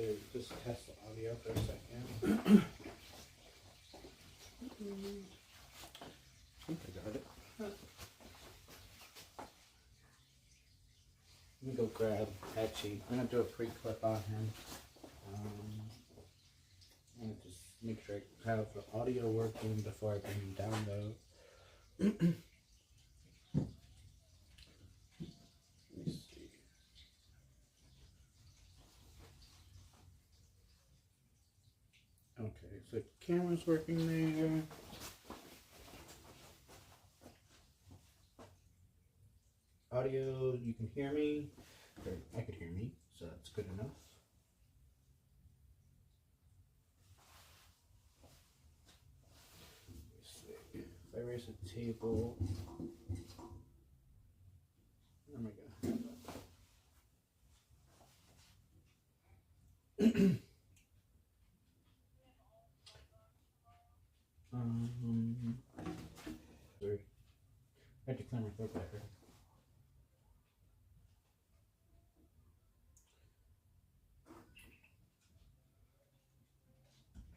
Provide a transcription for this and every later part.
to just test the audio for a second. I think I got it. Let me go grab Etchy. I'm gonna do a pre-clip on him. And just make sure I have the audio working before I bring him down though. Let me see. Okay, so camera's working there. Audio, you can hear me. Or I could hear me, so that's good enough. If I raise the table, where am I gonna have that? Sorry. I had to clear my throat back.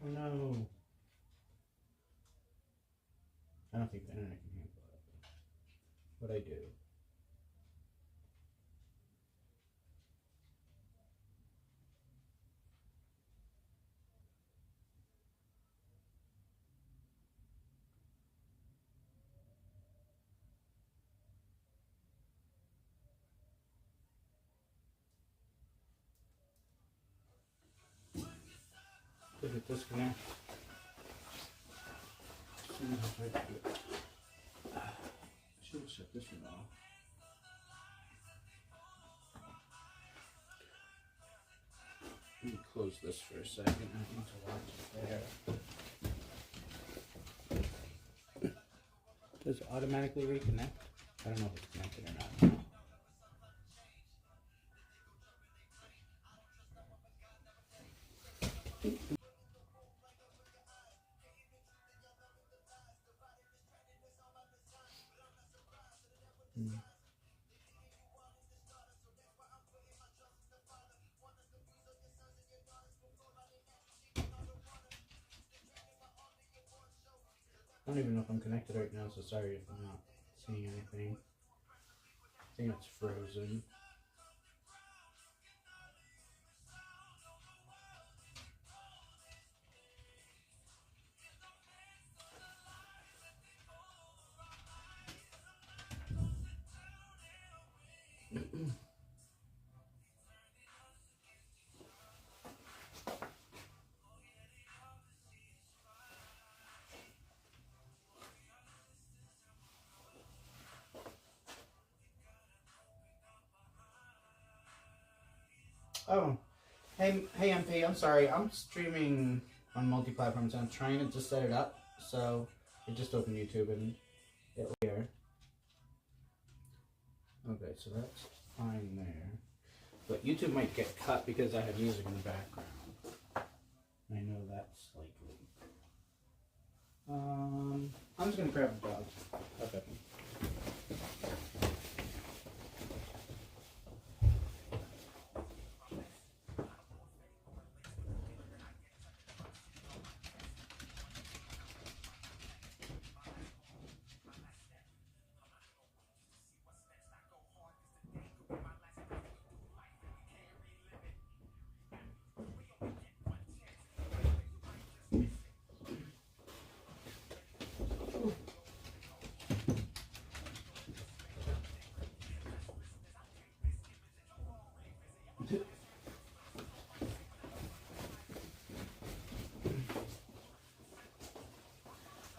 Oh no. I don't think the internet can handle that. What I do. Did it disconnect? As soon as I tried to do it. I should have shut this one off. Let me close this for a second. I need to watch it there. Does it automatically reconnect? I don't know if it's connected or not. I don't even know if I'm connected right now, so sorry if I'm not seeing anything. I think it's frozen. Oh, hey MP, I'm sorry. I'm streaming on multi-platforms. I'm trying to just set it up, so I just opened YouTube and it'll here. Okay, so that's fine there. But YouTube might get cut because I have music in the background. I know that slightly. I'm just gonna grab a dog. Okay.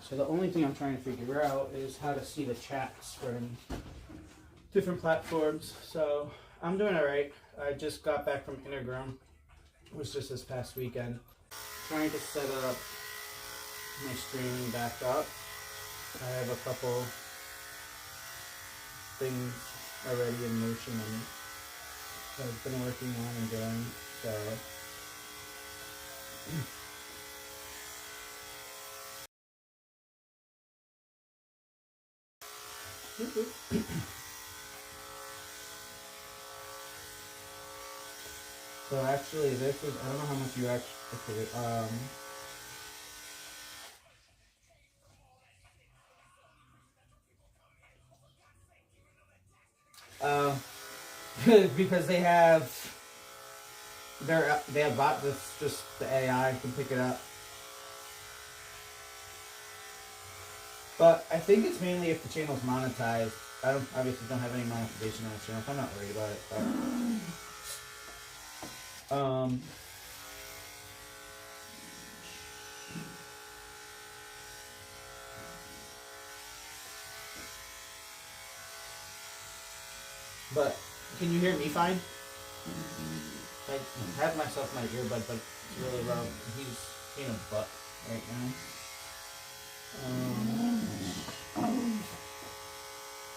So the only thing I'm trying to figure out is how to see the chats from different platforms. So I'm doing alright. I just got back from Integrum. It was just this past weekend. Trying to set up my streaming back up. I have a couple things already in motion and I've been working on and doing. So So actually, this is, I don't know how much you actually, because they have bot this, just the AI can pick it up. But I think it's mainly if the channel's monetized. I obviously don't have any monetization on this channel, so I'm not worried about it. But can you hear me fine? I have myself my earbud, but it's really loud. He's being a butt right now.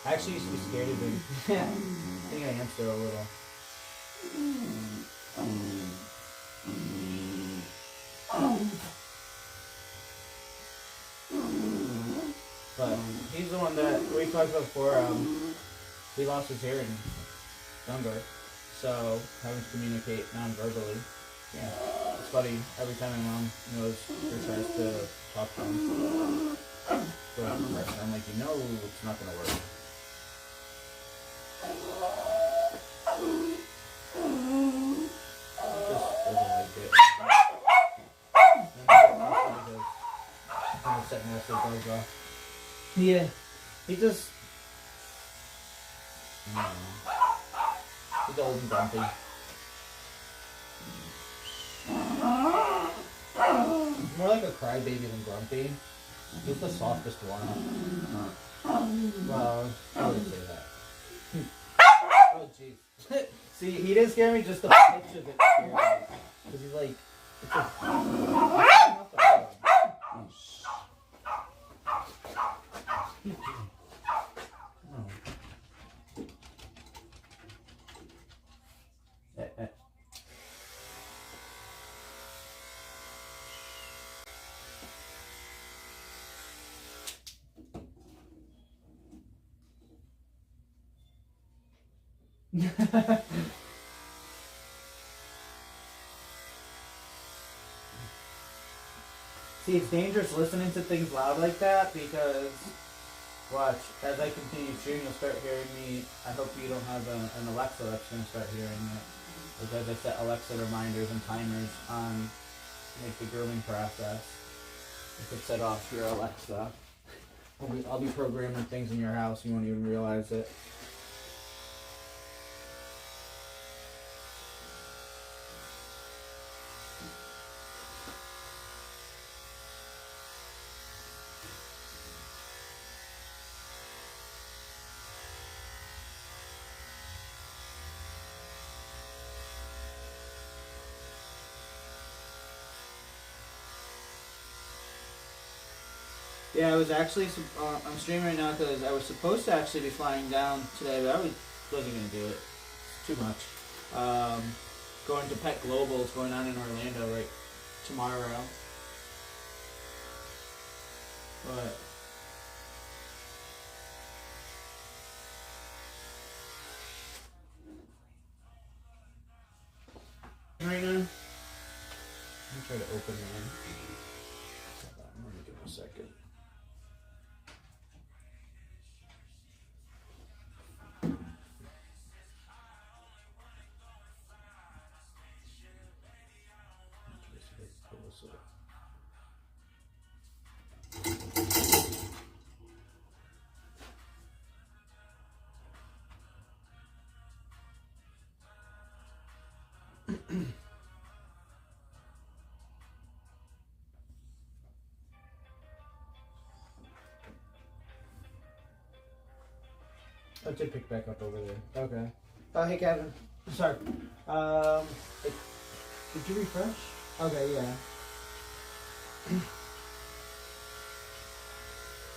I actually used to be scared of him. I think I am still a little. But he's the one that we talked about before. He lost his hearing younger, so having to communicate non-verbally. Yeah, it's funny. Every time my mom knows or tries to talk to him, I'm like, you know, it's not gonna work. Just doesn't like it. I'm setting the dogs off. Yeah, he just. He's old and grumpy. More like a crybaby than grumpy. He's the softest one. Well, I wouldn't say that. Oh, jeez. See, he didn't scare me, just the pitch of it scared me. Because he's like, it's a... See, it's dangerous listening to things loud like that because, watch, as I continue streaming, you'll start hearing me. I hope you don't have an Alexa that's going to start hearing it. Because I set Alexa reminders and timers on like the grooming process. You could set off your Alexa. I'll be programming things in your house, you won't even realize it. Yeah, I was actually, I'm streaming right now because I was supposed to actually be flying down today, but I wasn't going to do it. It's too much. Going to Pet Global is going on in Orlando right tomorrow. But right now, I'm trying to open mine. I'm going to give it a second. I did pick back up over there. Okay. Oh, hey, Kevin. Sorry. Did you refresh? Okay, yeah.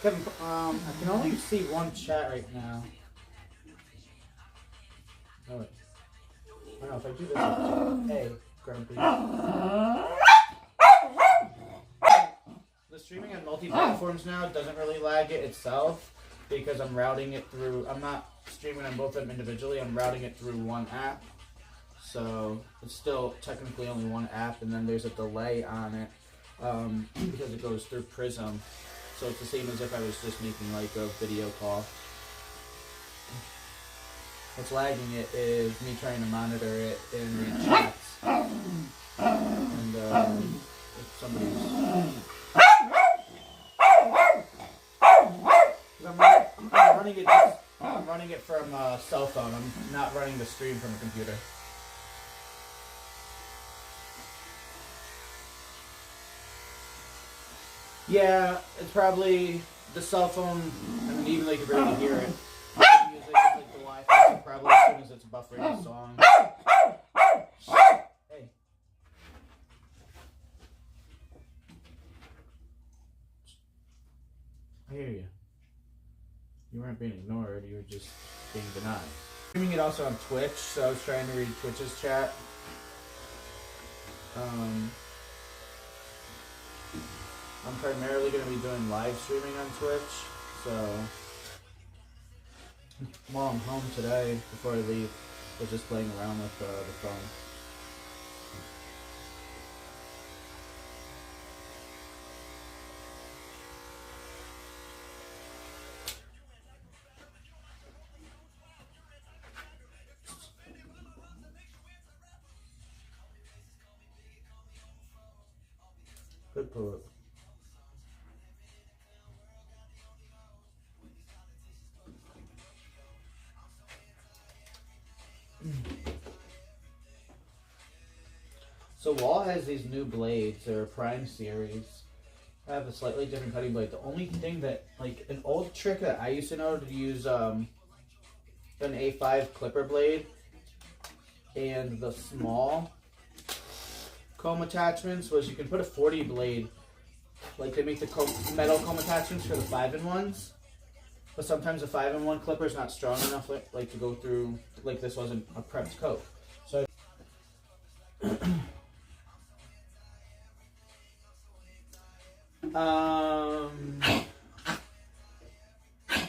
Kevin, I can only see one chat right now. Oh, wait. I don't know if I do this. Hey, Grumpy. The streaming on multi-platforms now doesn't really lag it itself because I'm routing it through. I'm not streaming on both of them individually. I'm routing it through one app. so it's still technically only one app, and then there's a delay on it because it goes through Prism. So it's the same as if I was just making like a video call. What's lagging it is me trying to monitor it in the chats. And if somebody's... I'm running it from a cell phone. I'm not running the stream from a computer. Yeah, it's probably the cell phone. I mean, even though you can barely hear it. The music is like the Wi-Fi, so probably as soon as it's buffering the song. Hey. I hear you. You weren't being ignored, you were just being denied. Streaming it also on Twitch, so I was trying to read Twitch's chat. I'm primarily going to be doing live streaming on Twitch, so while I'm home today, before I leave, I was just playing around with the phone. Good pull-up. So Wall has these new blades, they're a Prime series. I have a slightly different cutting blade. The only thing that, like, an old trick that I used to know to use an A5 clipper blade and the small comb attachments was you can put a 40 blade, like they make the metal comb attachments for the 5-in-1s, but sometimes a 5-in-1 clipper is not strong enough like to go through, like this wasn't a prepped coat. So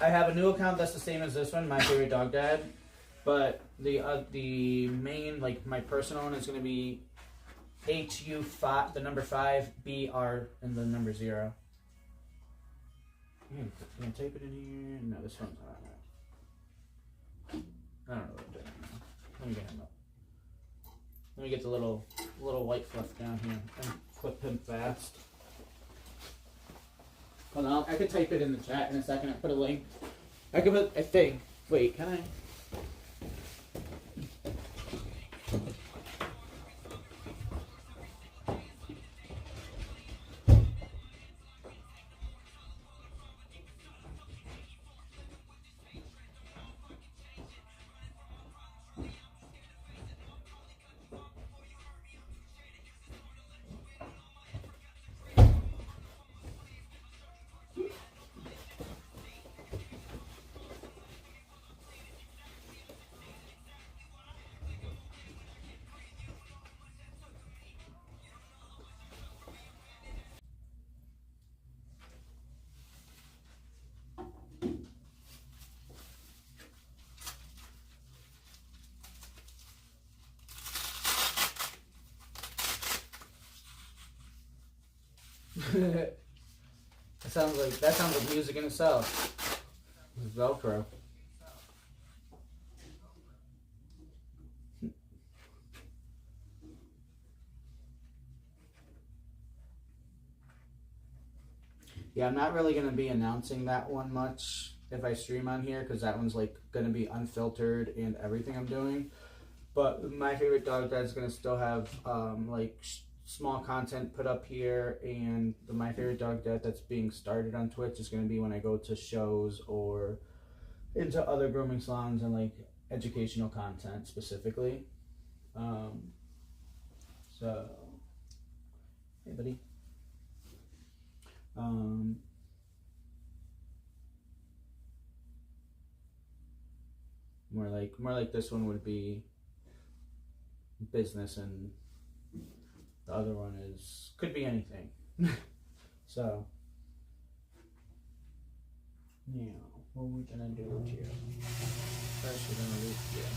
I have a new account that's the same as this one, My Favorite Dog Dad, but the main, like my personal one is going to be HU5, the number 5, BR, and the number 0. Can I type it in here? No, this one's not on it. I don't know what I'm doing now. Let me get him up. Let me get the little white fluff down here and clip him fast. Hold on, I could type it in the chat in a second. I put a link. I could put, I think. Wait, can I? That sounds like music in itself. It's Velcro. Yeah, I'm not really going to be announcing that one much if I stream on here, because that one's like going to be unfiltered and everything I'm doing. But My Favorite Dog Dad's going to still have small content put up here, and the My Favorite Dog Dad that's being started on Twitch is going to be when I go to shows or into other grooming salons and like educational content specifically. So, hey buddy. More like this one would be business, and the other one could be anything. So, yeah, what are we gonna do here? First, we're gonna leave here.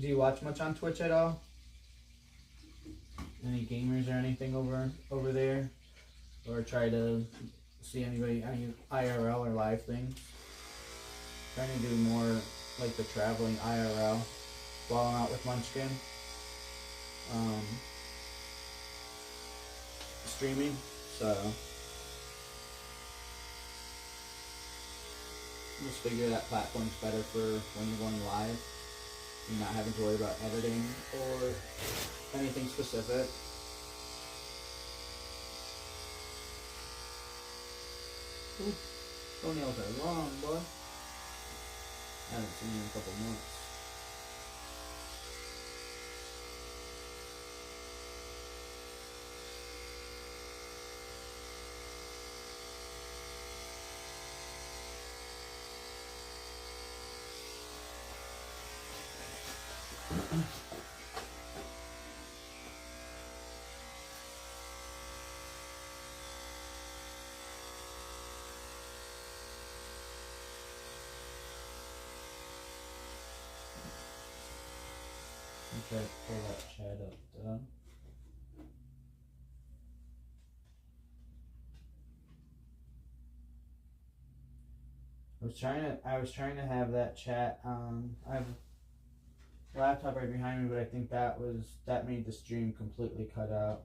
Do you watch much on Twitch at all? Any gamers or anything over there? Or try to see anybody, any IRL or live things? Trying to do more like the traveling IRL while I'm out with Munchkin. Streaming, so just figure that platform's better for when you're going live. You're not having to worry about editing or anything specific. Ooh, toenails are long, boy. I haven't seen you in a couple months. Try to pull that chat up, duh. I was trying to have that chat. I have a laptop right behind me, but I think that made the stream completely cut out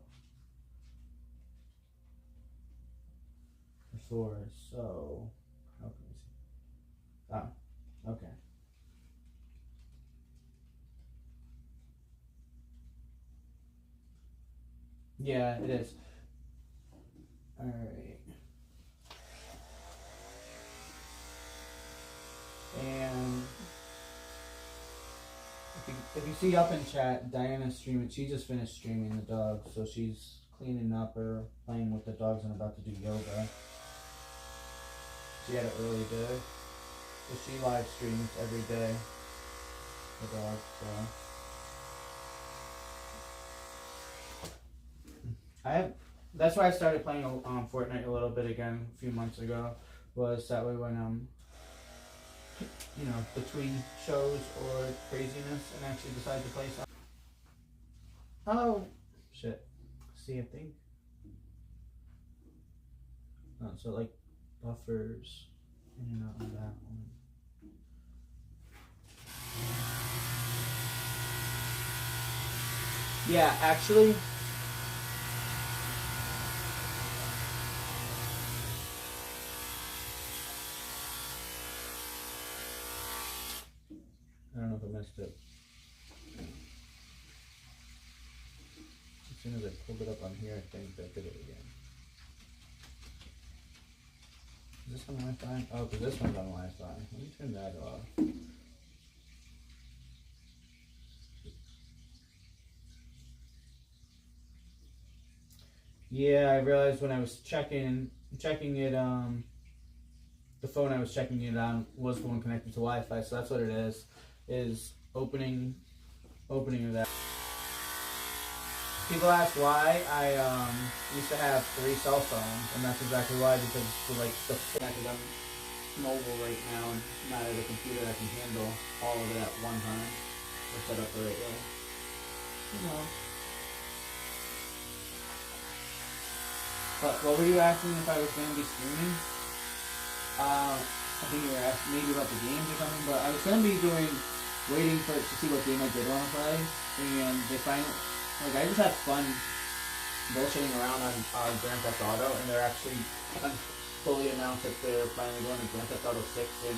before. So how can we see? Oh, okay. Yeah, it is. Alright. And if you see up in chat, Diana's streaming. She just finished streaming the dogs, so she's cleaning up or playing with the dogs and about to do yoga. She had an early day. So she live streams every day. The dogs, so. That's why I started playing Fortnite a little bit again a few months ago. Was that way when between shows or craziness, and actually decide to play something. Oh shit! See, I think. Oh, so like buffers in and out on that one. Yeah, actually. I don't know if I missed it. As soon as I pulled it up on here, I think I did it again. Is this on Wi-Fi? Oh, because this one's on Wi-Fi. Let me turn that off. Yeah, I realized when I was checking it, the phone I was checking it on was the one connected to Wi-Fi, so that's what it is opening of that. People ask why I used to have 3 cell phones, and that's exactly why, because I'm mobile right now and not at a computer that can handle all of it at one time or set up the right way. But what were you asking if I was going to be streaming? I think you were asking maybe about the games or something, but I was going to be waiting to see what game I did want to play, and they finally, I just have fun bullshitting around on Grand Theft Auto, and they're actually fully announced that they're finally going to Grand Theft Auto 6 in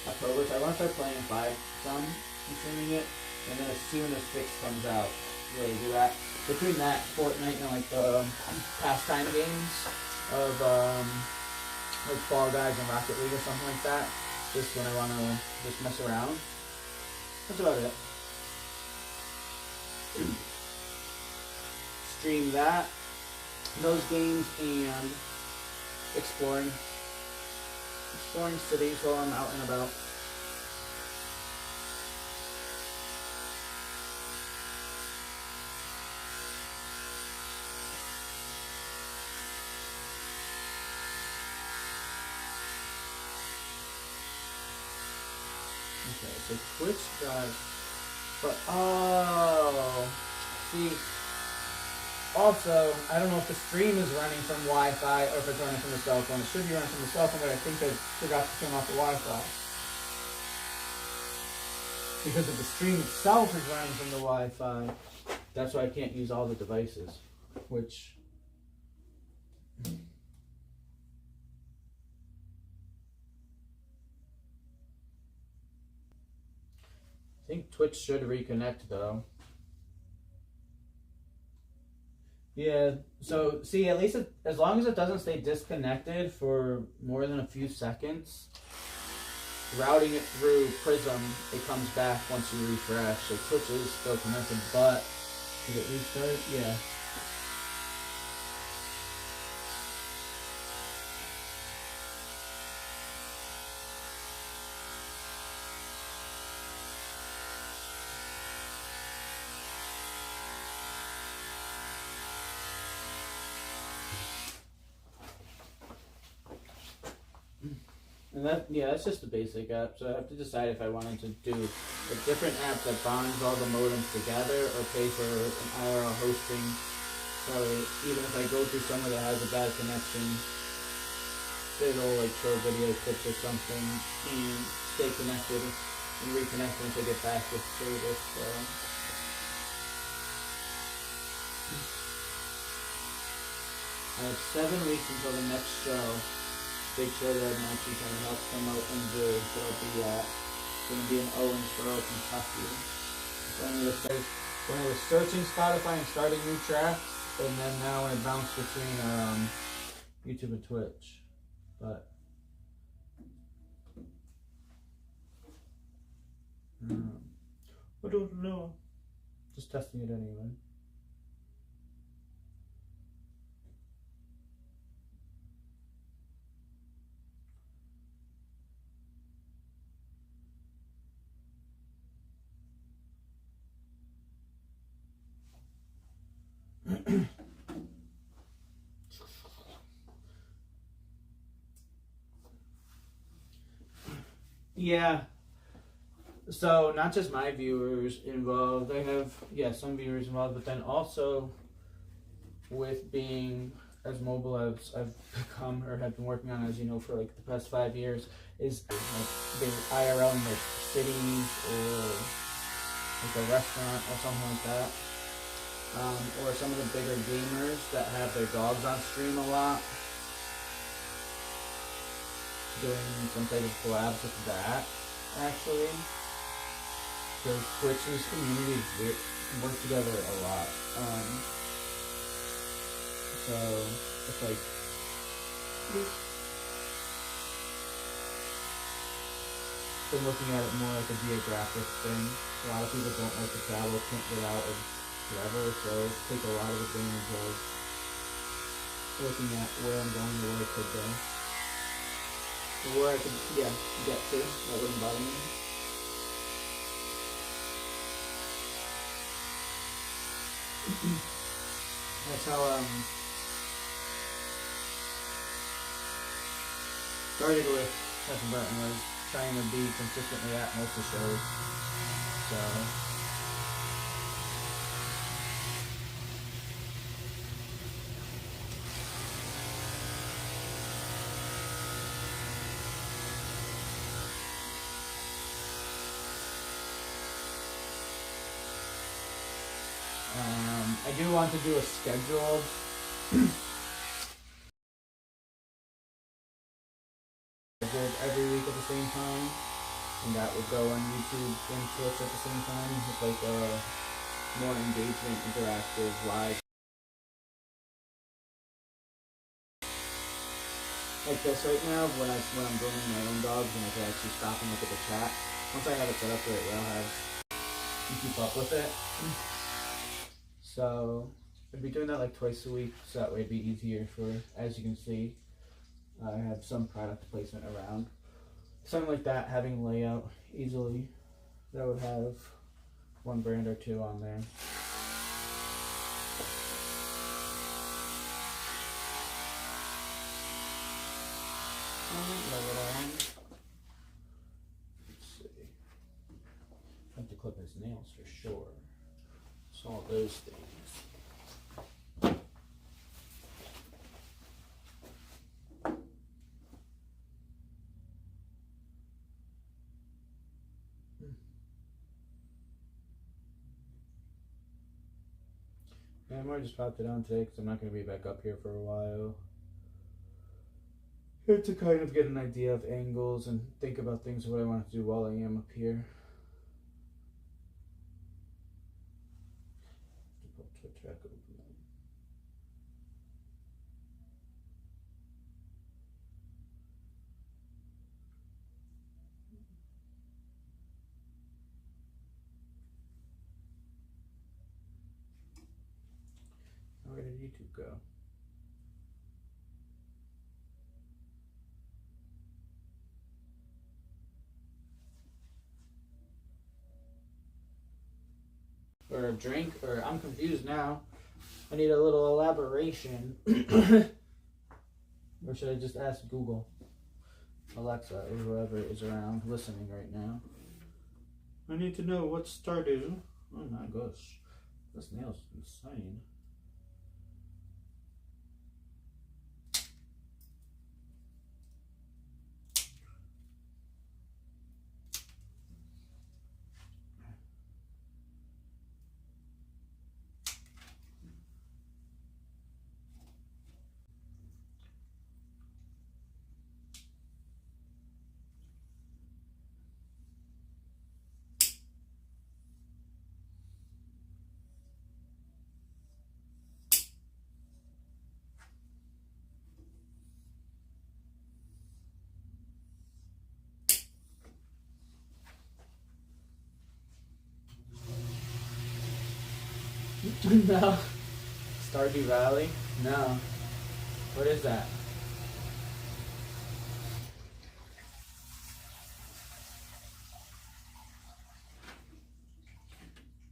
October, so I want to start playing 5 and streaming it, and then as soon as 6 comes out, really do that. Between that, Fortnite, and like the pastime games of like Fall Guys and Rocket League or something like that, just when I want to just mess around. That's about it. Stream that, those games, and exploring cities while I'm out and about. Okay, so Twitch got But, oh, see, also, I don't know if the stream is running from Wi-Fi or if it's running from the cell phone. It should be running from the cell phone, but I think I forgot to turn off the Wi-Fi. Because if the stream itself is running from the Wi-Fi, that's why I can't use all the devices, which... I think Twitch should reconnect though. Yeah, so see, at least as long as it doesn't stay disconnected for more than a few seconds, routing it through Prism, it comes back once you refresh. So Twitch is still connected, but did it restart? Yeah. And that's just the basic app. So I have to decide if I wanted to do a different app that bonds all the modems together or pay for an IRL hosting. So even if I go through somewhere that has a bad connection, it'll like show video clips or something and stay connected and reconnect once I get back with service. So. I have 7 weeks until the next show. Big show that I'm actually trying to help promote and do. So it's going to be in Owensboro, Kentucky. When I was searching Spotify and starting new tracks, and then now I bounce between YouTube and Twitch. But I don't know. Just testing it anyway. Yeah. So not just my viewers involved. I have some viewers involved, but then also with being as mobile as I've become or have been working on, as you know, for like the past 5 years, is like the IRL in like cities or like a restaurant or something like that. Or some of the bigger gamers that have their dogs on stream a lot, doing some type of collabs with that, actually. Because Twitch's communities work together a lot. So, it's like... been looking at it more like a geographic thing. A lot of people don't like to travel, can't get out of wherever, so take a lot of advantage of looking at where I'm going or where I could go. Or where I could, get to. That wouldn't bother me. That's how, started with Tessin Burton, was trying to be consistently at most of the shows. So... I do want to do a scheduled every week at the same time, and that would go on YouTube and Twitch at the same time with like a more engagement, interactive, live. Like this right now, when I'm grooming my own dogs and I can actually stop and look at the chat. Once I have it set up right where I'll have you keep up with it. So I'd be doing that like twice a week, so that way it'd be easier for, as you can see, I have some product placement around. Something like that, having layout easily, that would have one brand or two on there. Let's see. I have to clip his nails for sure. It's all those things. Yeah, I might just popped it on today because I'm not going to be back up here for a while. Here to kind of get an idea of angles and think about things, what I want to do while I am up here. Twitch back open. Where did YouTube go? Or a drink, or I'm confused now. I need a little elaboration. Or should I just ask Google, Alexa, or whoever is around listening right now? I need to know what's Stardew. Oh my gosh, this nail's insane. No. Stardew Valley? No. What is that?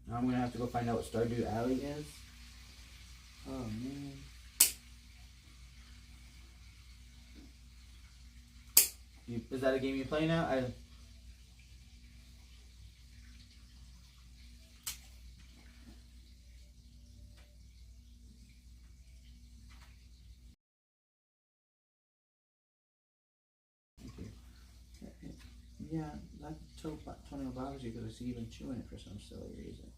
Now I'm gonna have to go find out what Stardew Valley is. Oh man. Is that a game you play now? Yeah, that Tony bothers you because I see you've been chewing it for some silly reason.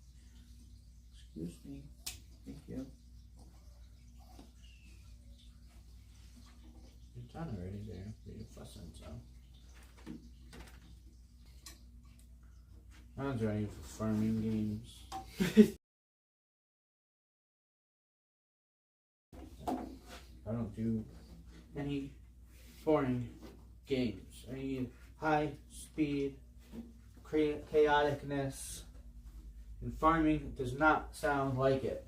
Excuse me. Thank you. You're done already there. You're fussing, so. I don't do any farming games. I don't do any boring games. I need high speed, chaoticness, and farming does not sound like it.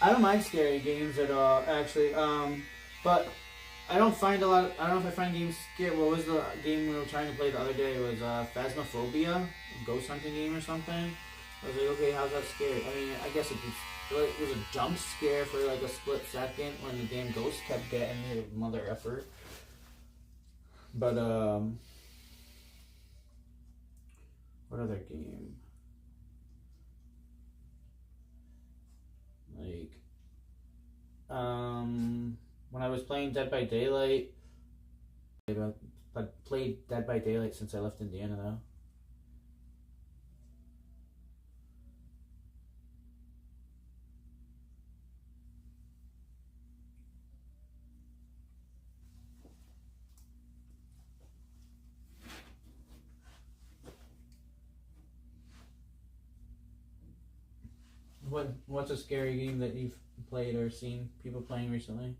I don't mind scary games at all, actually. But I don't find a lot. I don't know if I find games scary. What was the game we were trying to play the other day? It was Phasmophobia, ghost hunting game or something. I was like, okay, how's that scary? I mean, I guess it was a jump scare for like a split second when the damn ghost kept getting me, mother effer. But what other game? Like, when I was playing Dead by Daylight, I've played Dead by Daylight since I left Indiana though. What's a scary game that you've played or seen people playing recently?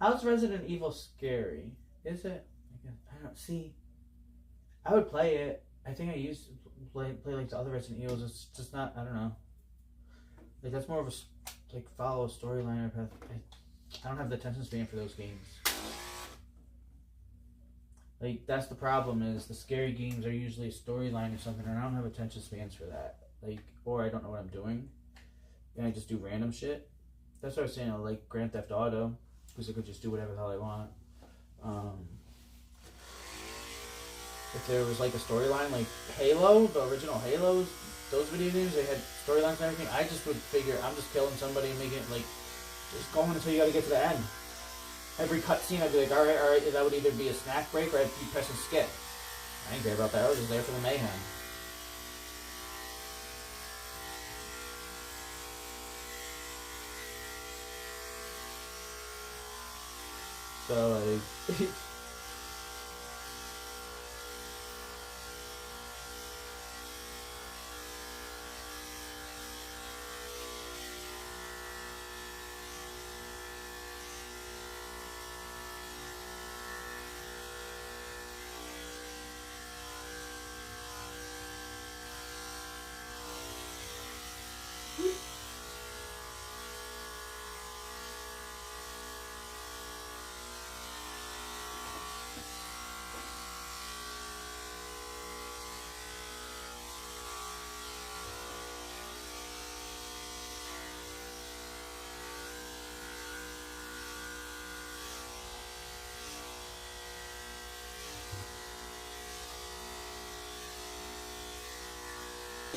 How's Resident Evil scary? Is it? I don't see. I would play it. I think I used to play like the other Resident Evils. It's just not. I don't know. Like that's more of a like follow a storyline or path. I don't have the attention span for those games. Like that's the problem is the scary games are usually a storyline or something, and I don't have attention spans for that. Like, or I don't know what I'm doing, and I just do random shit. That's what I was saying. I like Grand Theft Auto because I could just do whatever the hell I want. If there was like a storyline, like Halo, the original Halos, those video games, they had storylines and everything. I just would figure I'm just killing somebody and making it like just going until you got to get to the end. Every cutscene, I'd be like, all right, that would either be a snack break or I'd be pressing skip. I didn't care about that. I was just there for the mayhem. So like.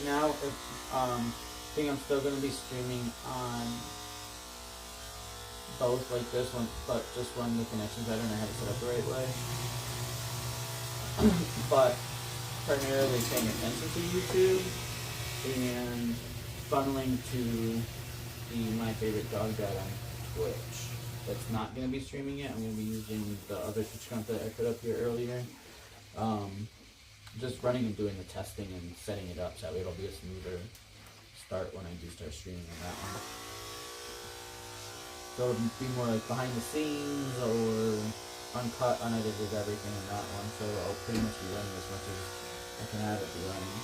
Now, I think I'm still going to be streaming on both like this one, but just when the connection's better and I have it set up the right way. But primarily paying attention to YouTube and funneling to the My Favorite Dog Dad on Twitch. That's not going to be streaming yet. I'm going to be using the other Twitch account that I put up here earlier. Just running and doing the testing and setting it up so that way it'll be a smoother start when I do start streaming on that one. So it'll be more like behind the scenes or uncut, unedited everything in that one. So I'll pretty much be running as much as I can have it be running.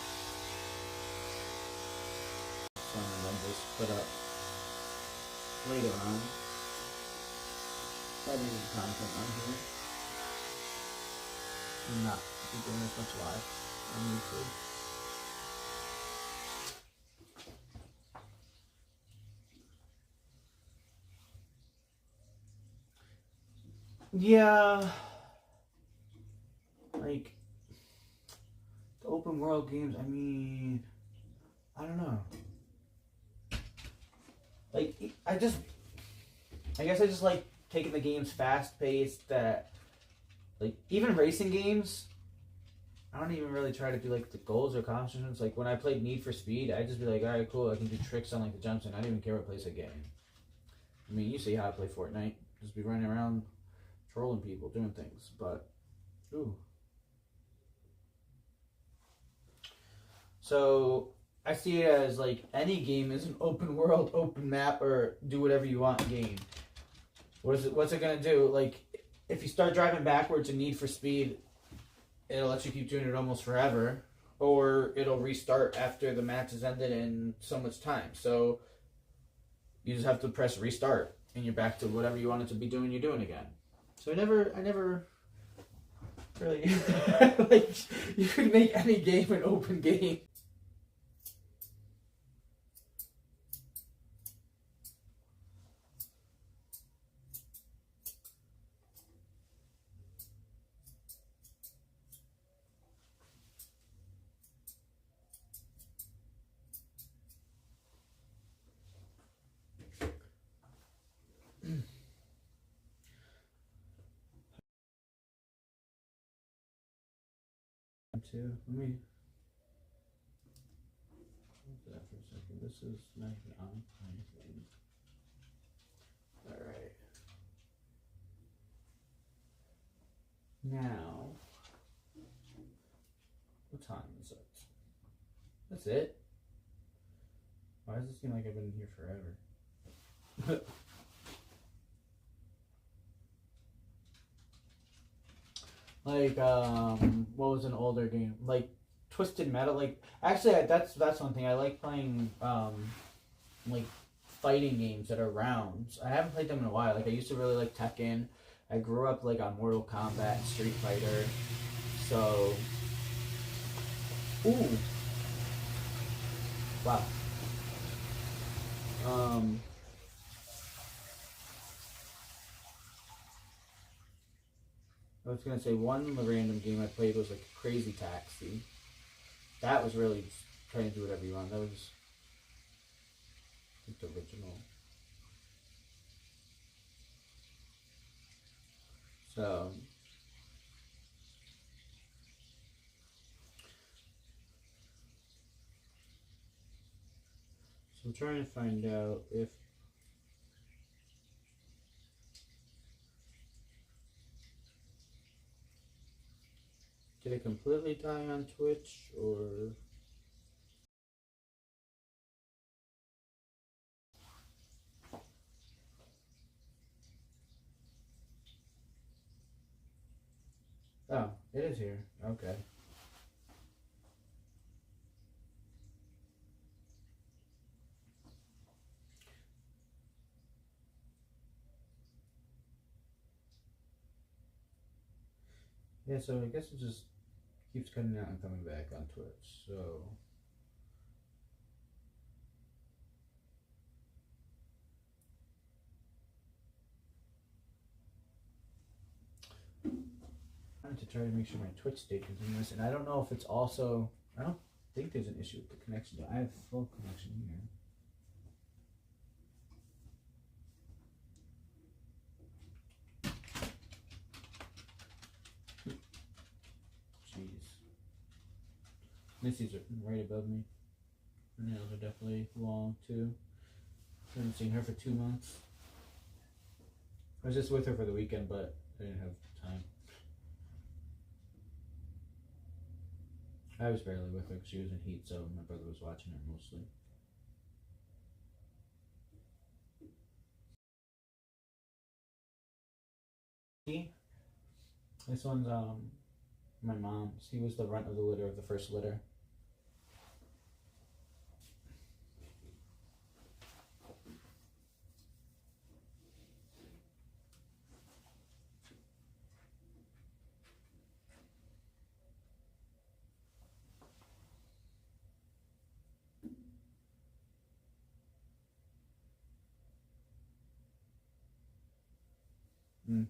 So I'll just put up later on. Edited content on here. Not be doing as much live on YouTube. Yeah, like the open world games. I mean, I don't know. Like I guess I just like taking the games fast paced. That like even racing games, I don't even really try to do like the goals or accomplishments. Like when I played Need for Speed, I just be like, all right, cool, I can do tricks on like the jumps, and I didn't even care what place I get in. I mean, you see how I play Fortnite, just be running around, trolling people, doing things. But ooh, so I see it as like any game is an open world, open map, or do whatever you want game. What's it gonna do? Like, if you start driving backwards in Need for Speed, it'll let you keep doing it almost forever, or it'll restart after the match has ended in so much time. So you just have to press restart, and you're back to whatever you wanted to be doing. You're doing again. So I never really like. You could make any game an open game. Too. Let me hold that for a second. This is not even on anything. Alright. Now, what time is it? That's it? Why does it seem like I've been here forever? Like, what was an older game? Like, Twisted Metal. Like, actually, that's one thing. I like playing, like, fighting games that are rounds. I haven't played them in a while. Like, I used to really like Tekken. I grew up, like, on Mortal Kombat and Street Fighter. So, ooh. Wow. I was gonna say one random game I played was like Crazy Taxi. That was really trying to do whatever you want. That was the original. So I'm trying to find out if did it completely die on Twitch or oh, it is here. Okay. Yeah, so I guess it just keeps cutting out and coming back on Twitch. So I have to try to make sure my Twitch stayed continuous, and I don't know if it's also I don't think there's an issue with the connection. I have full connection here. Jeez. Missy's right above me. Her nails are definitely long too. I haven't seen her for 2 months. I was just with her for the weekend, but I didn't have time. I was barely with her because she was in heat, so my brother was watching her mostly. This one's my mom's. He was the runt of the litter of the first litter. Mm.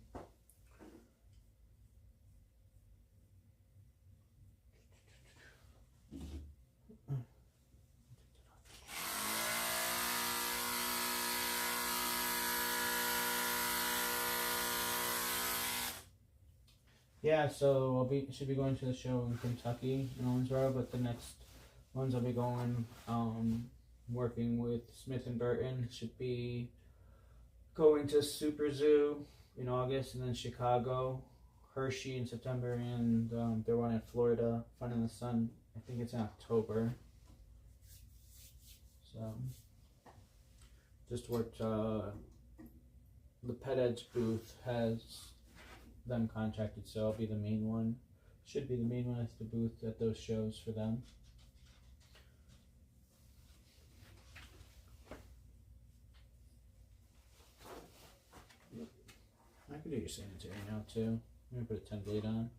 Yeah, so should be going to the show in Kentucky in Owensboro, but the next ones I'll be going, working with Smith and Burton, should be going to Super Zoo in August, and then Chicago, Hershey in September, and they're one in Florida, Fun in the Sun. I think it's in October. So just worked. The Pet Edge booth has them contracted, so I'll be the main one. Should be the main one at the booth at those shows for them. I could do your sanitary now too. I'm gonna put a 10 blade on.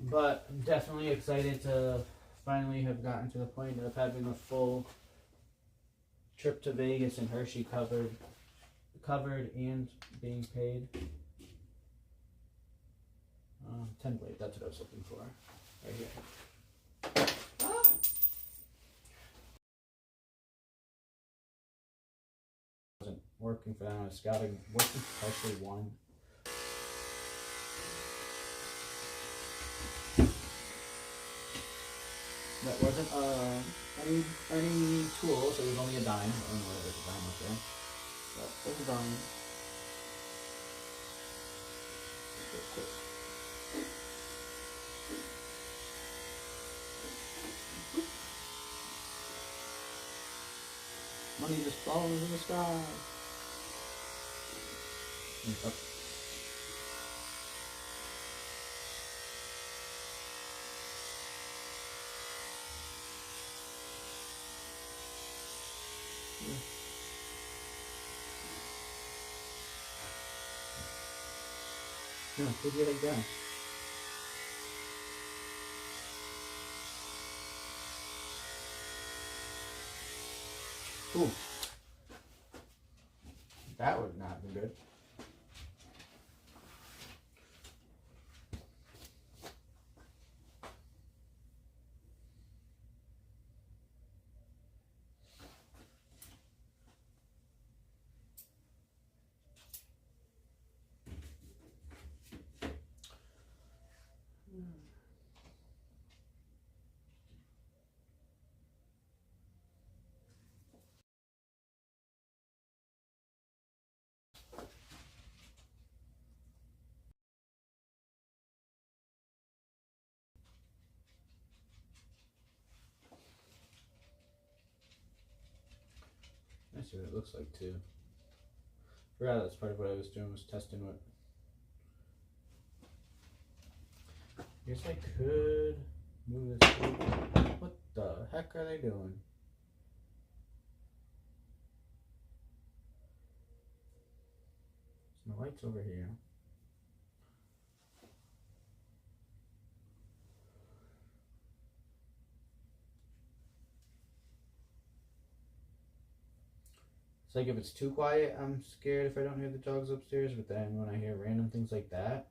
But I'm definitely excited to finally have gotten to the point of having a full trip to Vegas and Hershey covered and being paid. 10 blade, that's what I was looking for. Right here. Wasn't working for them. I was scouting, working partially one. That wasn't any tools. It was only a dime. I don't know whether there's a dime up there. But there's a dime. Money just falls in the sky. Up. Yeah, put it like that. Ooh. That would not be good. I see what it looks like too. Forgot that's part of what I was doing, was testing what. I guess I could move this over. What the heck are they doing? So the light's over here. It's like if it's too quiet, I'm scared if I don't hear the dogs upstairs, but then when I hear random things like that,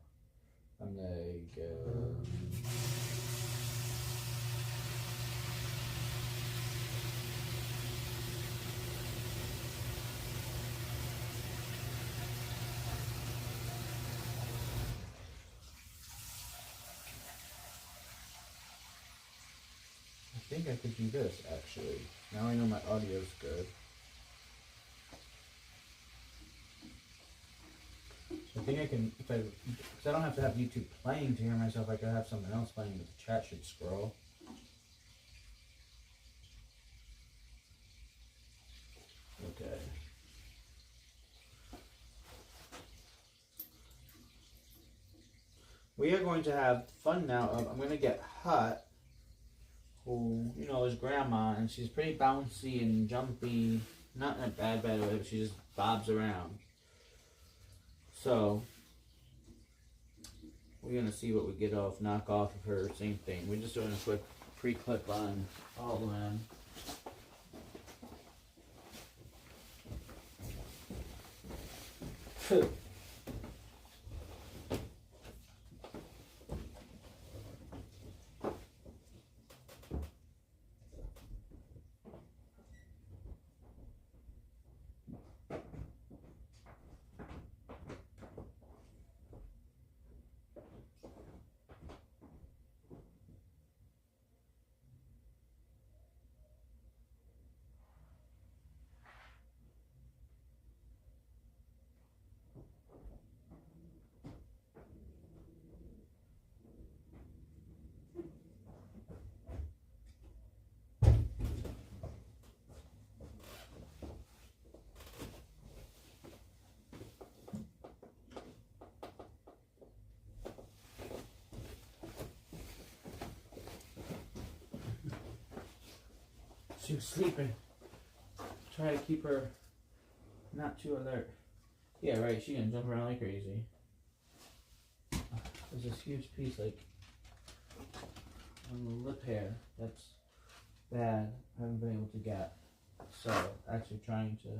I'm like, I think I could do this actually. Now I know my audio's good. So I think I can, because I don't have to have YouTube playing to hear myself, I could have something else playing, but the chat should scroll. Okay. We are going to have fun now. I'm going to get Hut, who, you know, is grandma, and she's pretty bouncy and jumpy. Not in a bad way, but she just bobs around. So, we're going to see what we get off, knock off of her. Same thing. We're just doing a quick pre-clip on all of them. She was sleeping. Try to keep her not too alert. Yeah, right. She gonna jump around like crazy. There's this huge piece like on the lip hair that's bad. I haven't been able to get. So actually trying to.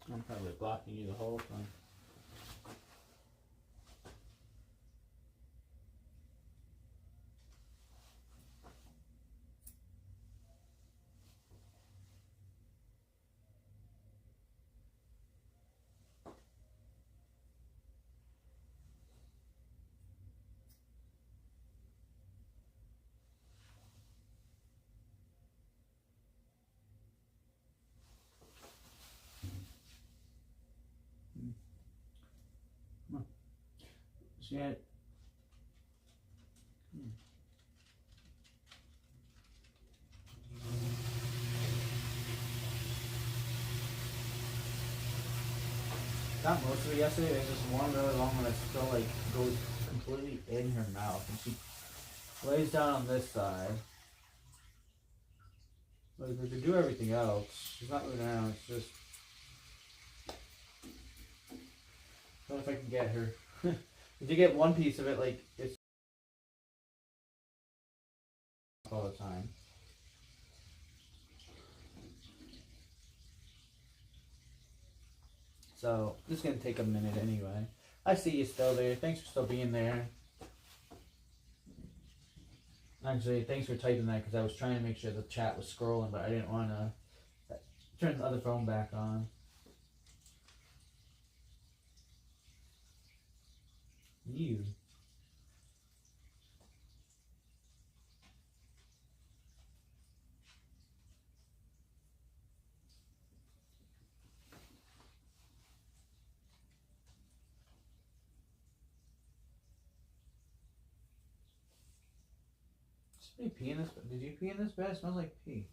I'm probably blocking you the whole time. Come on. See it? Got most of it yesterday. There's just one really long one that still like goes completely in her mouth, and she lays down on this side. Like we could do everything else. She's not moving around. It's just. I don't know if I can get her. If you get one piece of it, like it's all the time. So this is gonna take a minute anyway. I see you still there. Thanks for still being there. Actually, thanks for typing that because I was trying to make sure the chat was scrolling, but I didn't want to turn the other phone back on. You. Did you pee in this? Did you pee in this bed? It smells like pee.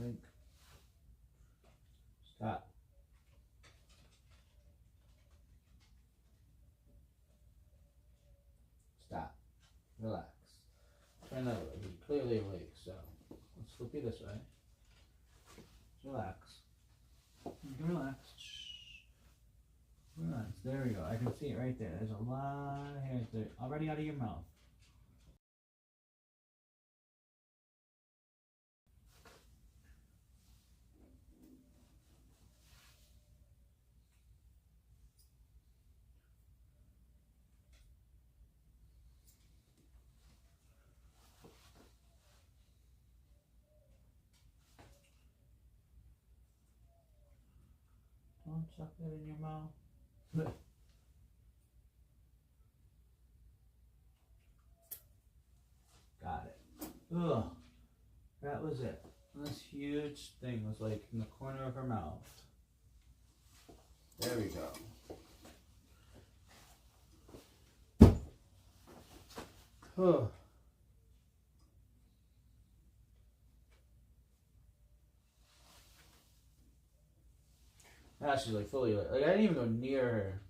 Like, stop. Stop. Relax. Turn that way. You're clearly awake, so let's flip you this way. Relax. You can relax. Relax. There we go. I can see it right there. There's a lot of hairs there already out of your mouth. Don't suck that in your mouth. Got it. Ugh. That was it. And this huge thing was like in the corner of her mouth. There we go. Ugh. Now she's like fully like I didn't even go near her.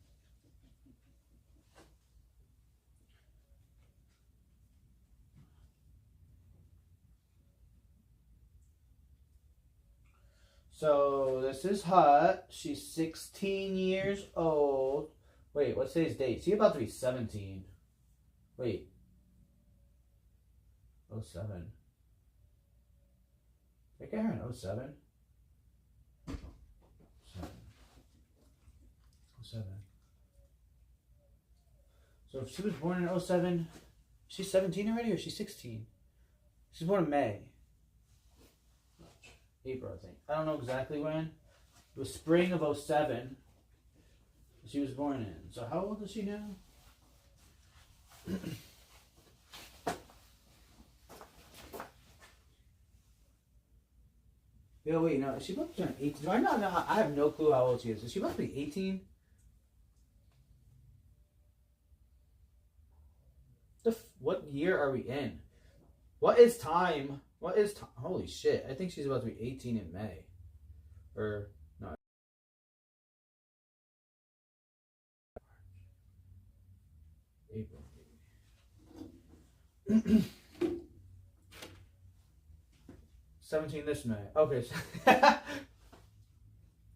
So this is hot. She's 16 years old. Wait, what's today's date? She's about to be 17. Wait. 07. Did I get her in 07? 07. So if she was born in 07, she's 17 already, or she's 16? She's born in May. April, I think. I don't know exactly when. It was spring of 07 she was born in. So how old is she now? Yeah, wait, no, is she about to turn 18? Do I not know? I have no clue how old she is. Is she about to be 18? What year are we in? What is time? What is time? Holy shit. I think she's about to be 18 in May. Or, no. April. 17 this May. Okay.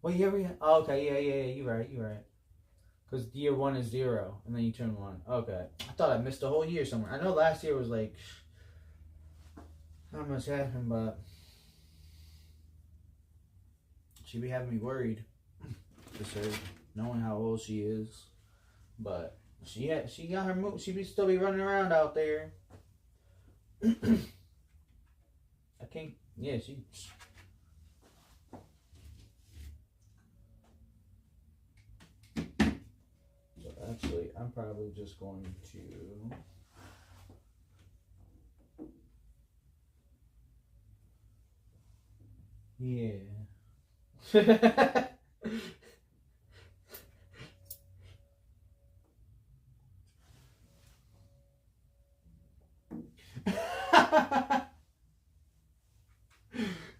What year are we in? Oh, okay, yeah, you're right. Because year 1 is 0, and then you turn 1. Okay. I thought I missed a whole year somewhere. I know last year was like, not much happened, but she be having me worried. Just her knowing how old she is. But she got her move. She be still be running around out there. I can't. Yeah, she. So actually, I'm probably just going to. Yeah.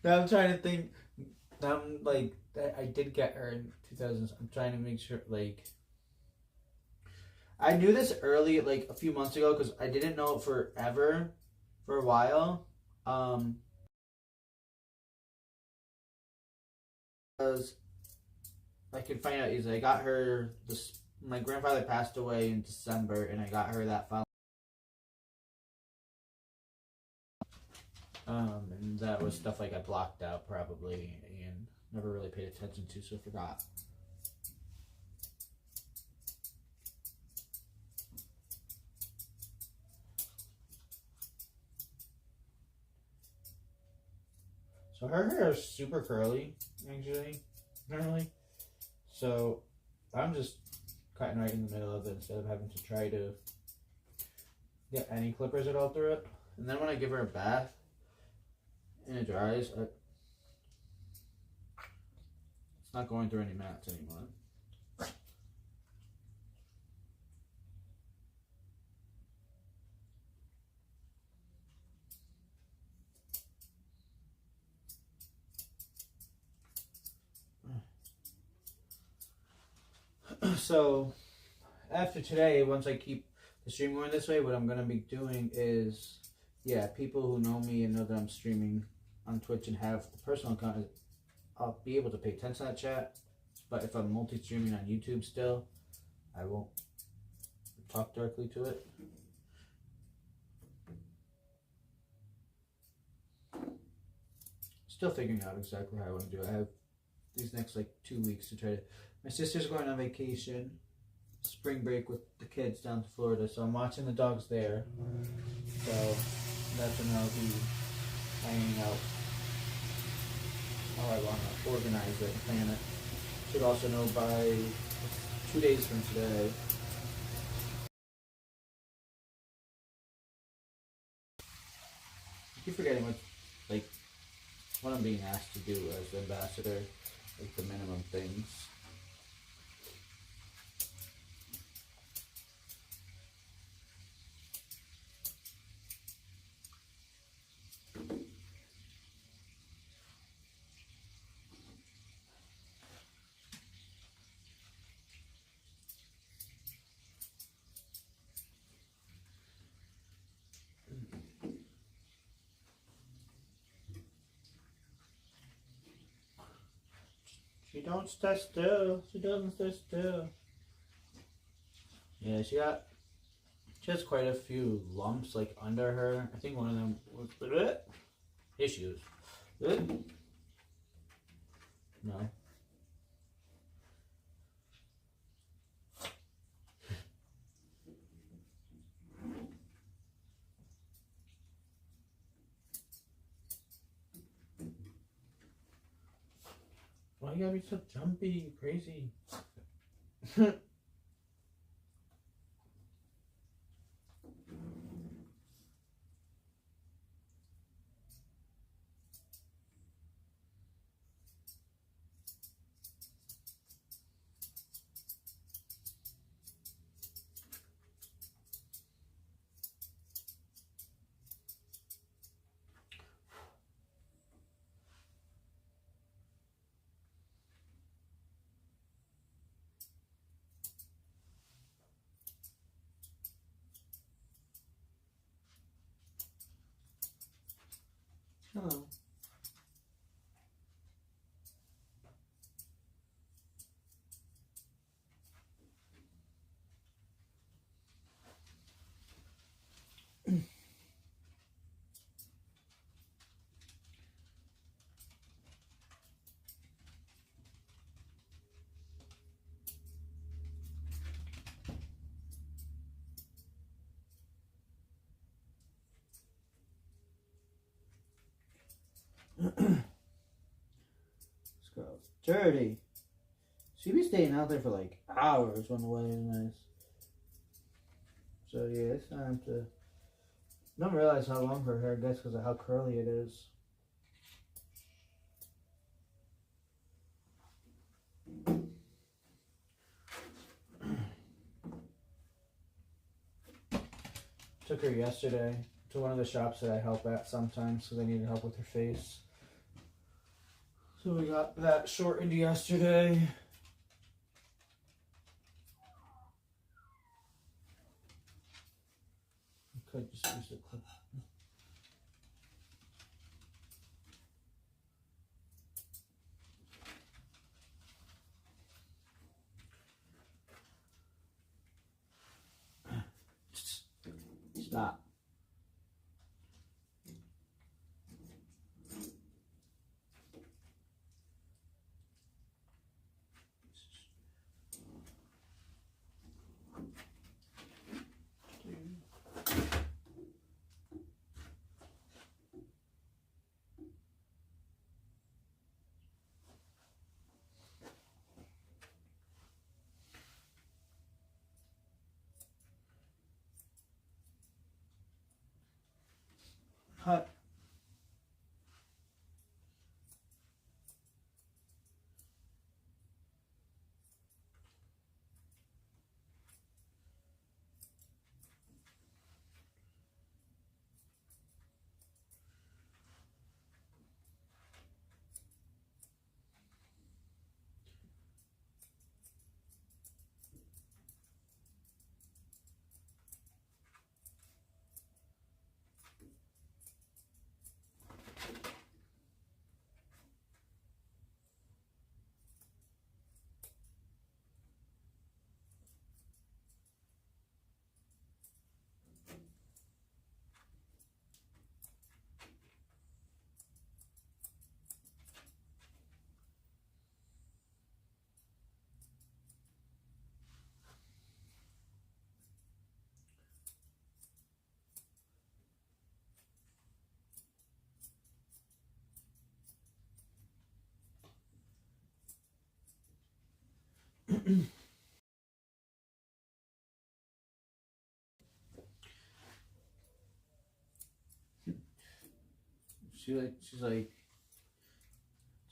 Now I'm trying to think. Now I'm like, I did get her in 2000. I'm trying to make sure, like, I knew this early, like a few months ago, because I didn't know it forever, for a while. Because I could find out easily. I got her this. My grandfather passed away in December, and I got her that following. And that was stuff like I blocked out probably and never really paid attention to, so I forgot. So her hair is super curly, actually, normally. So I'm just cutting right in the middle of it instead of having to try to get any clippers at all through it. And then when I give her a bath and it dries, it's not going through any mats anymore. So after today, once I keep the stream going this way, what I'm going to be doing is, yeah, people who know me and know that I'm streaming on Twitch and have a personal account, I'll be able to pay attention to that chat. But if I'm multi-streaming on YouTube still, I won't talk directly to it. Still figuring out exactly how I want to do it. I have these next like 2 weeks to try to. My sister's going on vacation, spring break with the kids down to Florida, so I'm watching the dogs there. So that's when I'll be hanging out. How I want to organize it and plan it. Should also know by 2 days from today. I keep forgetting what I'm being asked to do as the ambassador, like the minimum things. don't stay still. She doesn't stay still. Yeah, she has quite a few lumps like under her. I think one of them was issues. No. Why you gotta be so jumpy, crazy? Hello. This girl's dirty. She be staying out there for like hours when the weather's nice. So yeah, it's time to. Don't realize how long her hair gets because of how curly it is. Took her yesterday to one of the shops that I help at sometimes because I needed help with her face. So we got that shortened yesterday. I could just use the clip. Stop. Hut. She's like,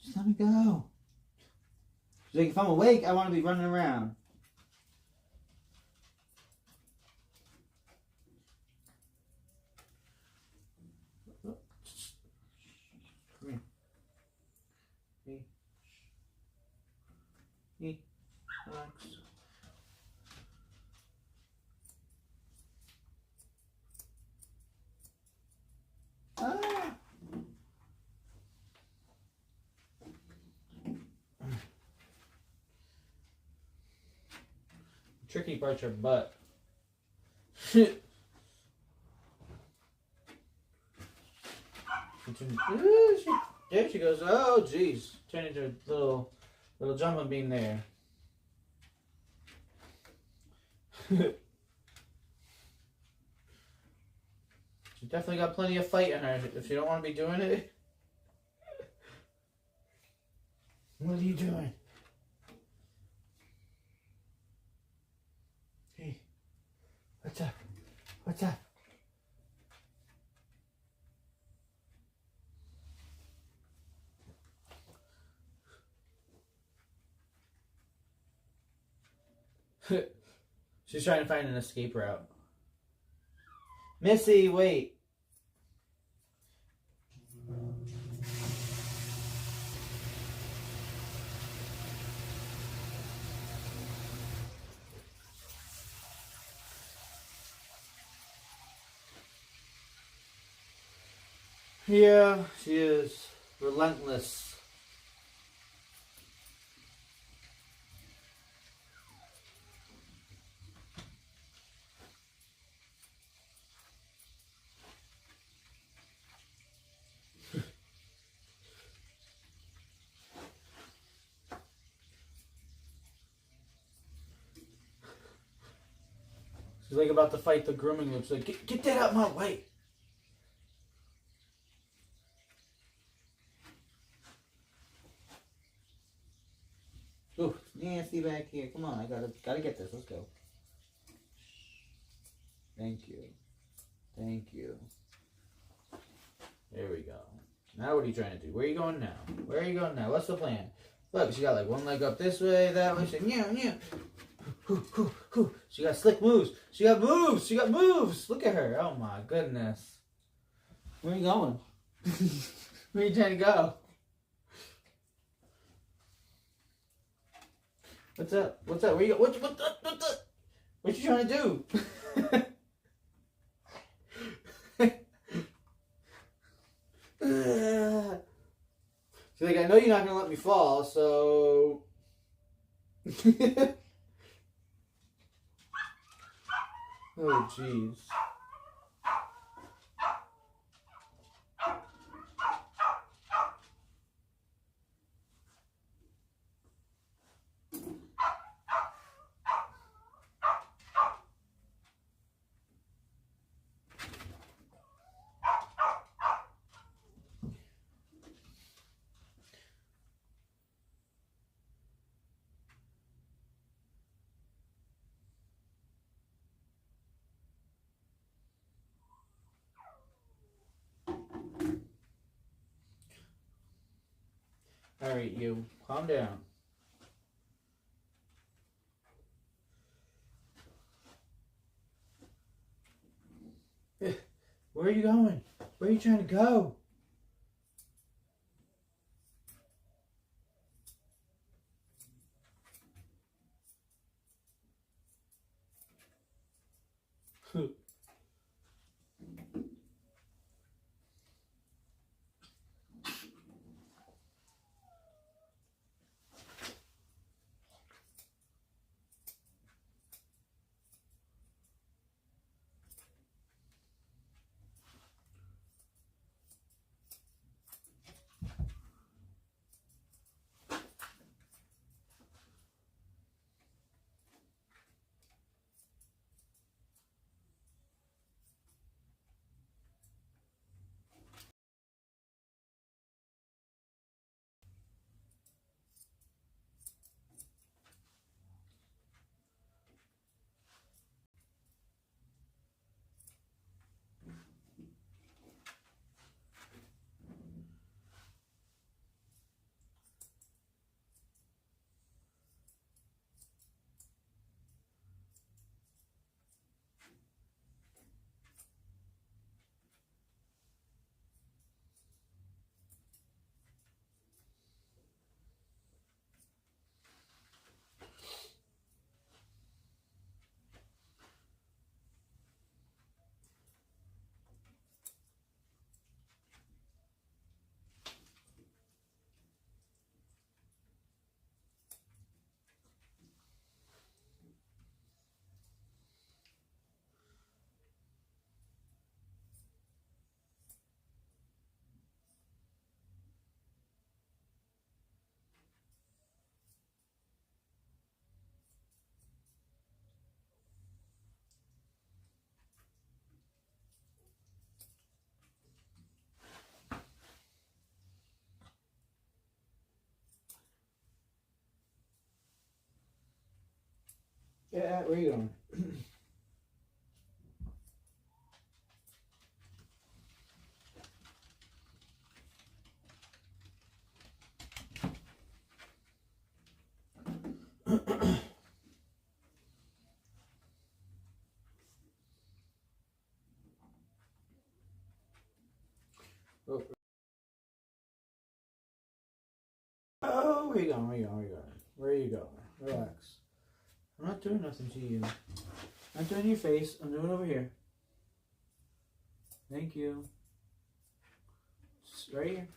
just let me go. She's like, if I'm awake, I want to be running around. Come here. Hey. Hey. Relax. Ah! tricky part's her butt. There she goes. Oh, jeez. Turned into a little jumping bean there. She definitely got plenty of fight in her if you don't want to be doing it. What are you doing? Hey, what's up? What's up? She's trying to find an escape route. Missy, wait. Yeah, she is relentless. She's like about to fight the grooming loop. She's like, get that out of my way. Ooh, Nancy back here. Come on, I gotta get this. Let's go. Thank you. Thank you. There we go. Now what are you trying to do? Where are you going now? Where are you going now? What's the plan? Look, she got like one leg up this way, that way. She's like, yeah. She got slick moves. She got moves. She got moves. Look at her. Oh my goodness. Where are you going? Where are you trying to go? What's up? What's up? Where you go? What you trying to do? She's like, I know you're not gonna let me fall, so. Oh, jeez. Alright, you. Calm down. Where are you going? Where are you trying to go? Yeah, where you going? Oh, where you going? Where you going? Where you going? Where are you going? Relax. I'm not doing nothing to you. I'm not doing your face. I'm doing it over here. Thank you. Just right here.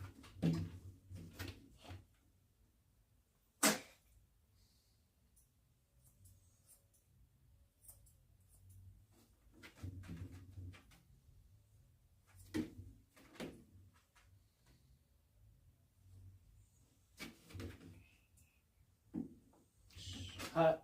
Hot.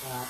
Hot.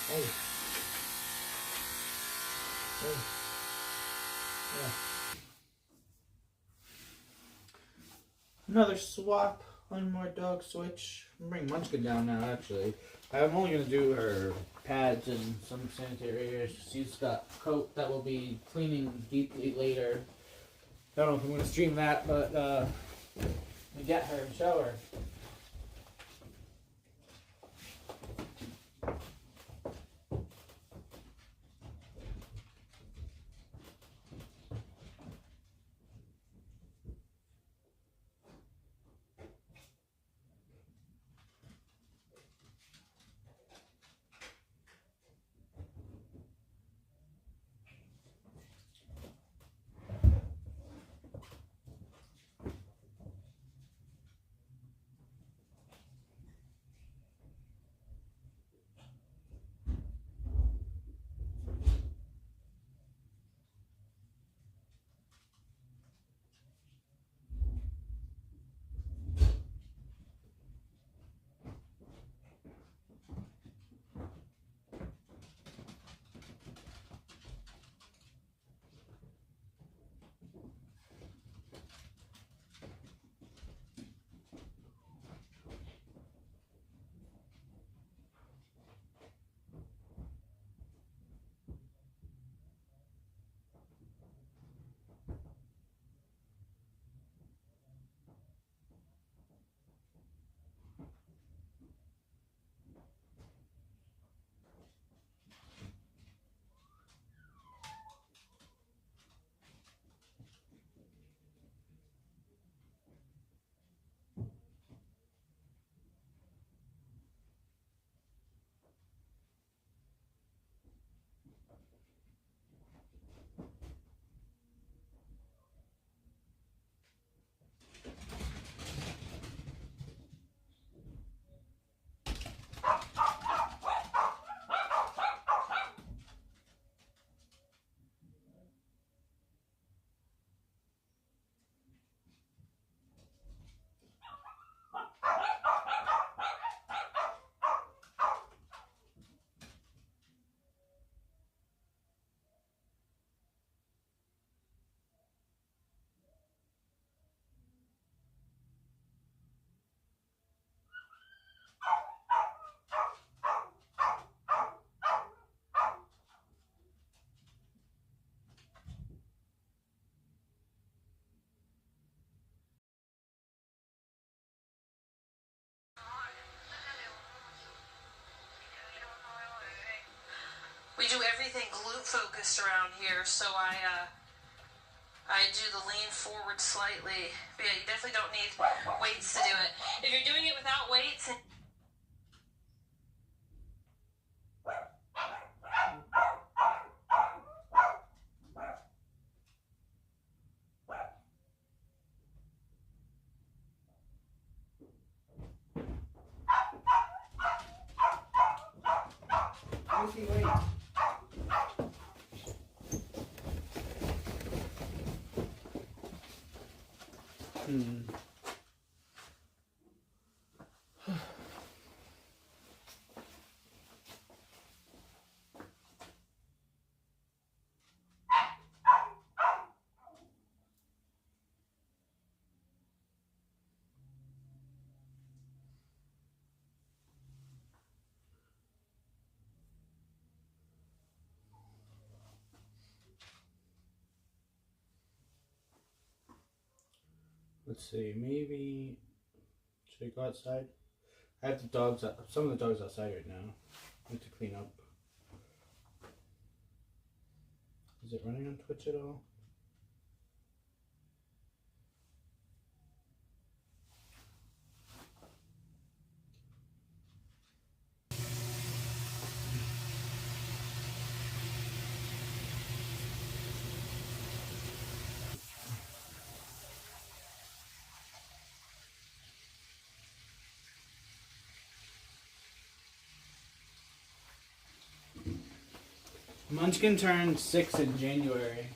Hey. Hey. Yeah. Another swap. One more dog switch. I'm bringing Munchkin down now, actually. I'm only going to do her pads and some sanitary areas. She's got a coat that will be cleaning deeply later. I don't know if I'm going to stream that, but we get her and show her. focused around here, so I do the lean forward slightly. But yeah, you definitely don't need weights to do it. If you're doing it without weights, Let's see, maybe should I go outside? I have the dogs, some of the dogs outside right now. I need to clean up. Is it running on Twitch at all? Munchkin turned 6 in January.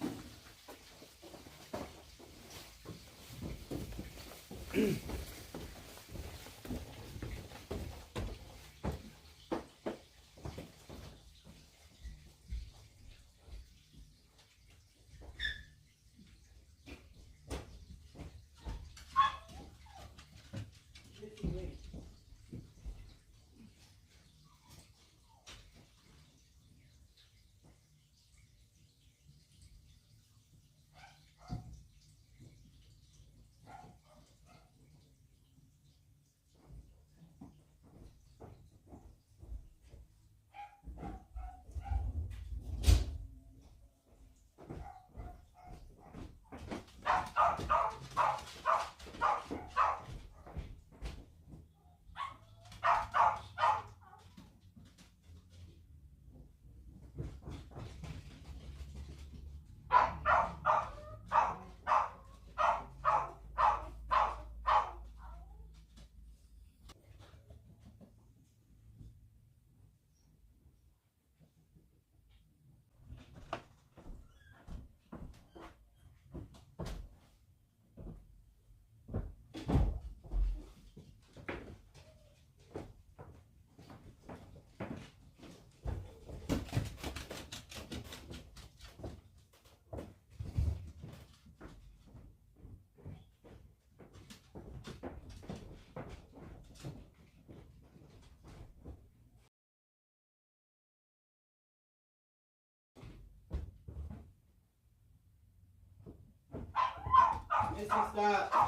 Missy, stop.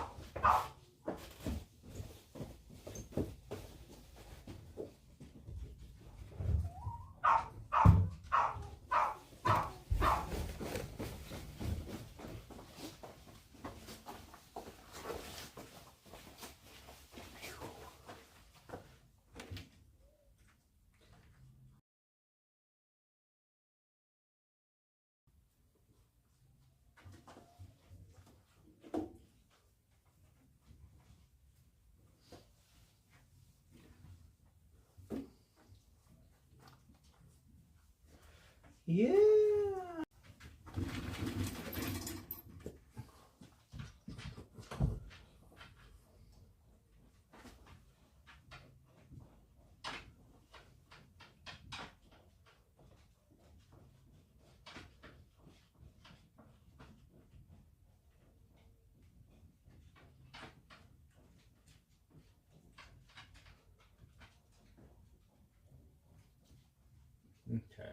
Yeah. Okay.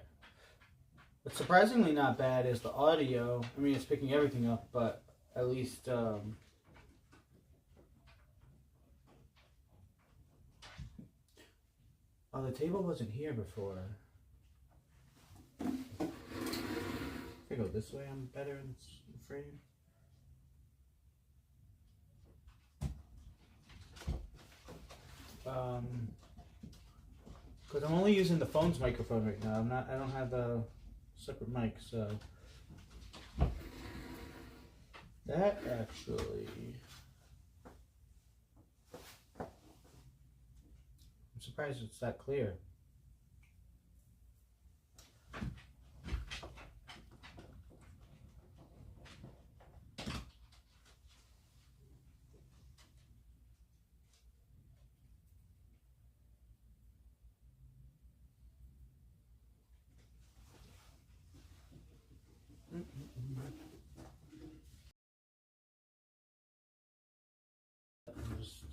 What's surprisingly not bad is the audio. I mean, it's picking everything up, but at least oh, the table wasn't here before. I go this way, I'm better in frame. Because I'm only using the phone's microphone right now. I don't have a separate mic, so that actually, I'm surprised it's that clear. I'm just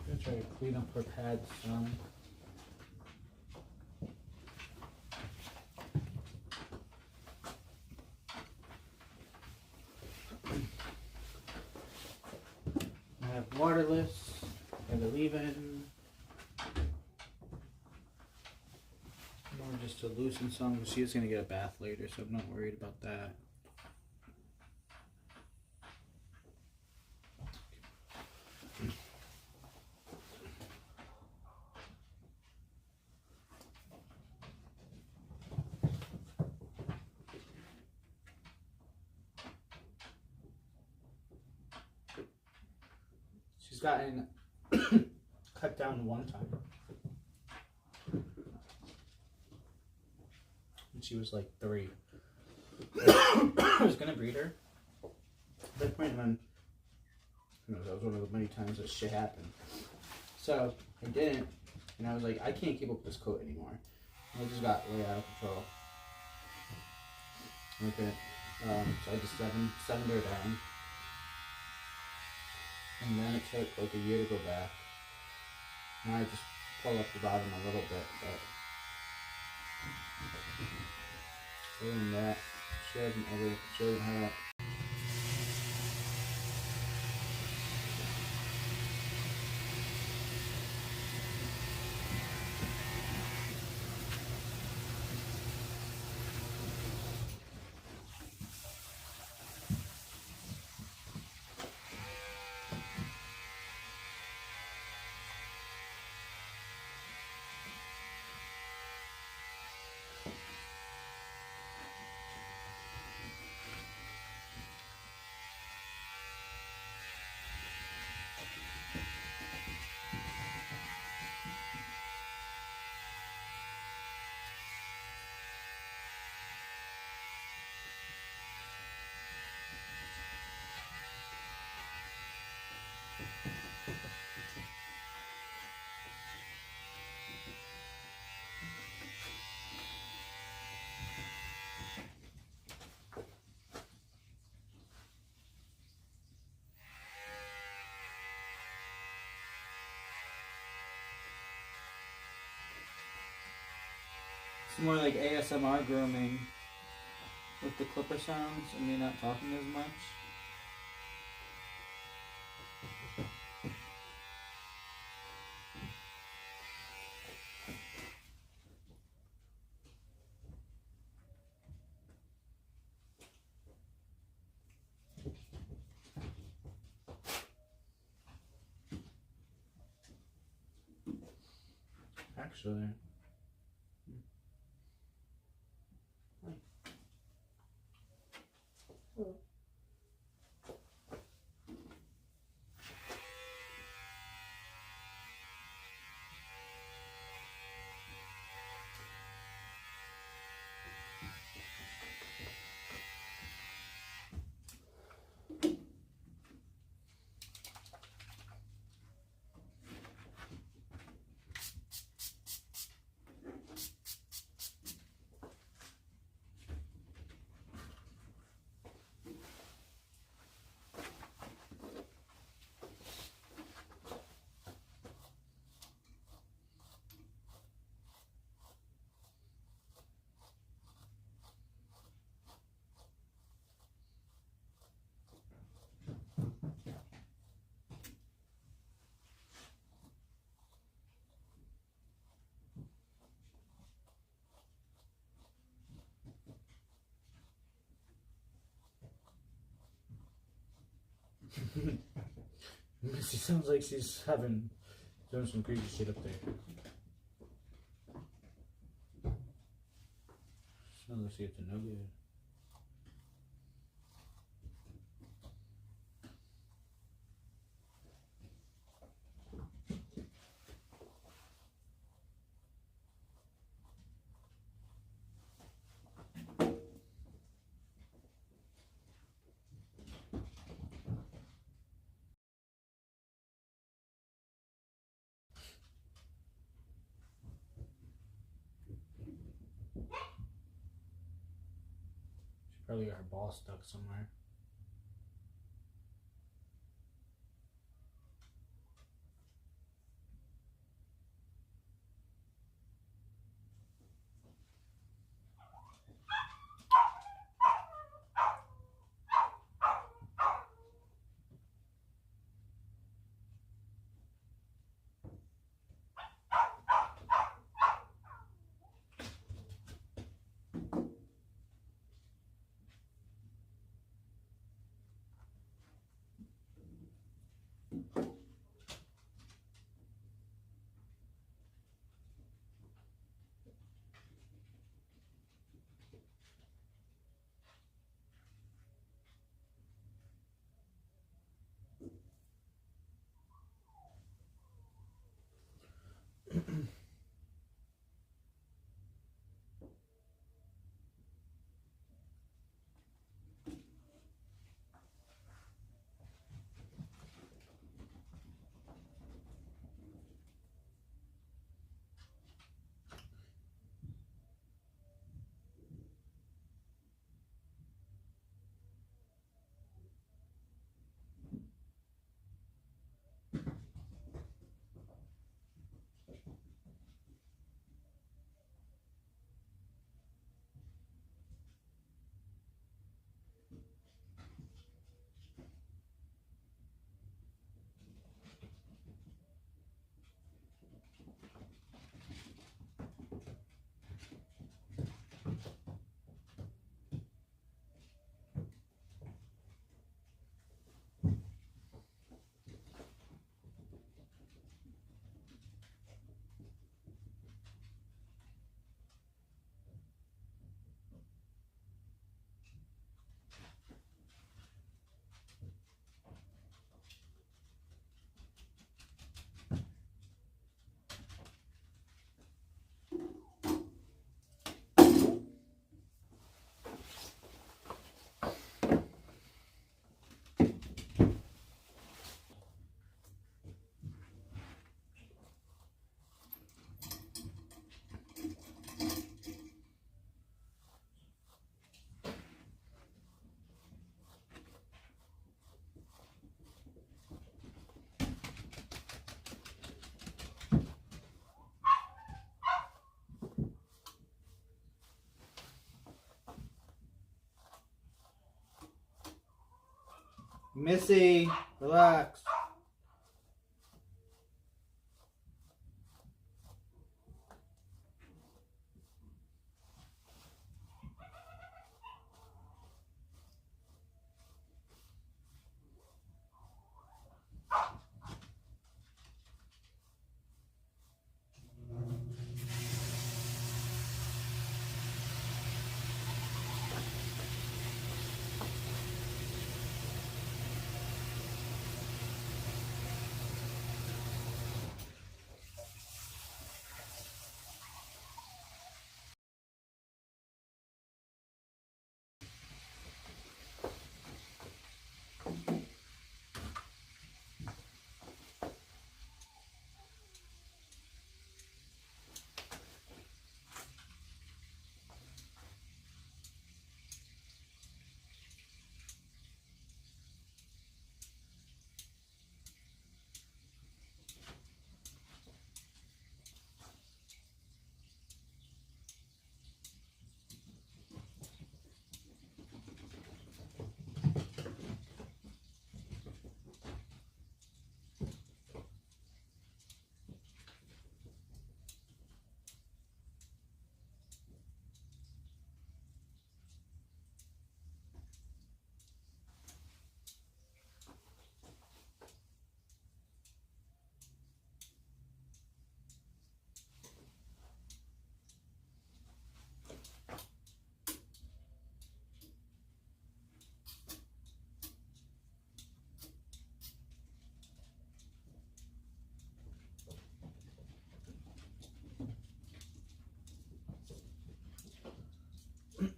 gonna try to clean up her pads some. I have waterless, and the leave-in. More just to loosen some. She's gonna get a bath later, so I'm not worried about that. She's gotten cut down one time. When she was like 3. I was gonna breed her. At that point, then, you know, that was one of the many times that shit happened. So I didn't, and I was like, I can't keep up with this coat anymore. And I just got way out of control. Okay, so I just sevened her down. And then it took like a year to go back. Now I just pull up the bottom a little bit, but other than that, she hasn't had it. It's more like ASMR grooming with the clipper sounds and me not talking as much. Actually. Missy sounds like she's doing some creepy shit up there. Smells like it's no good. Probably got her ball stuck somewhere. Missy, relax.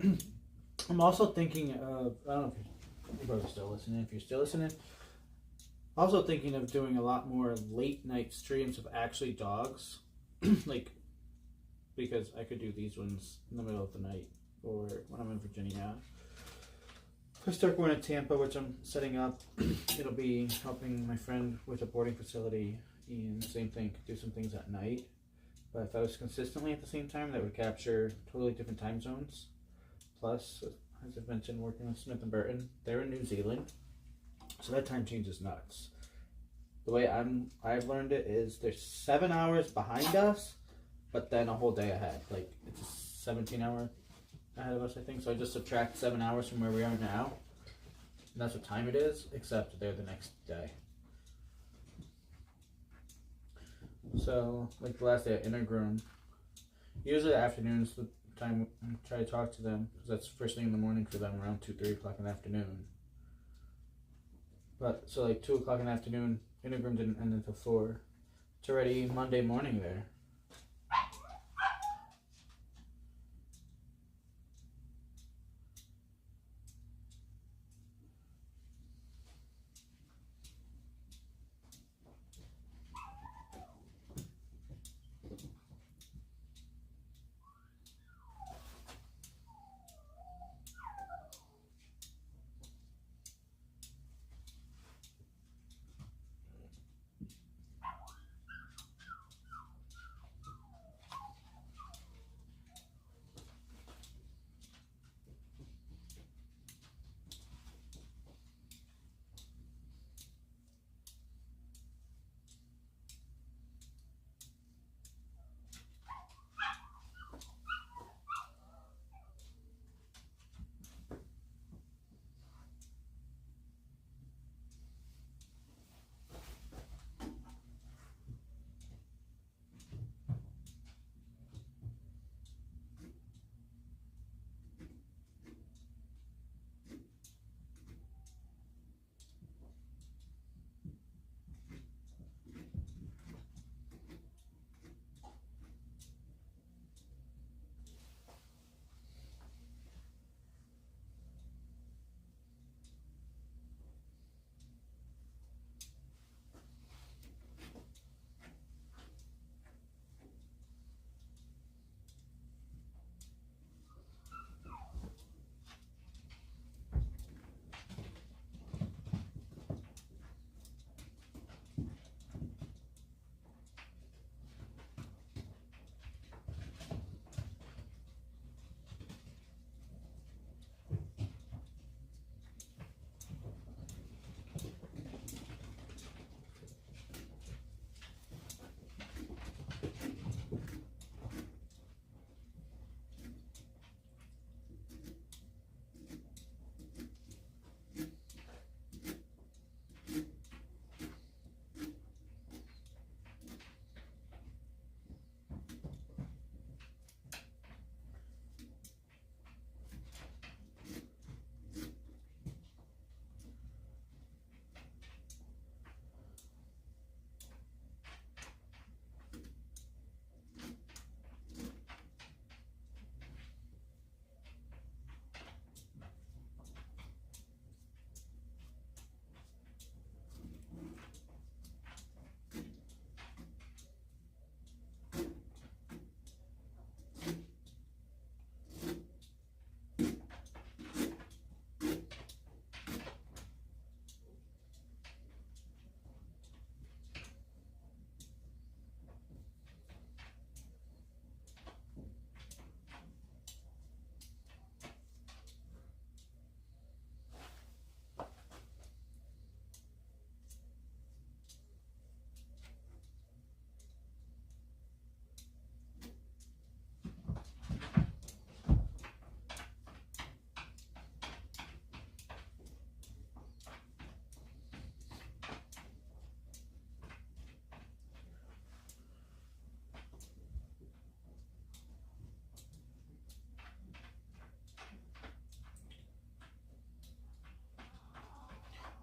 I'm also thinking of, I don't know if you're probably still listening. If you're still listening, also thinking of doing a lot more late night streams of actually dogs, like, because I could do these ones in the middle of the night or when I'm in Virginia. If I start going to Tampa, which I'm setting up, it'll be helping my friend with a boarding facility, and same thing, do some things at night. But if I was consistently at the same time, that would capture totally different time zones. Plus, as I mentioned, working with Smith and Burton, they're in New Zealand, so that time change is nuts. The way I've learned it is there's 7 hours behind us, but then a whole day ahead. Like it's a 17-hour ahead of us, I think. So I just subtract 7 hours from where we are now, and that's what time it is. Except they're the next day. So like the last day at Intergroom, usually the afternoon's the time I try to talk to them because that's first thing in the morning for them, around 2-3 o'clock in the afternoon. But so like 2 o'clock in the afternoon, Intergroom didn't end until 4. It's already Monday morning there.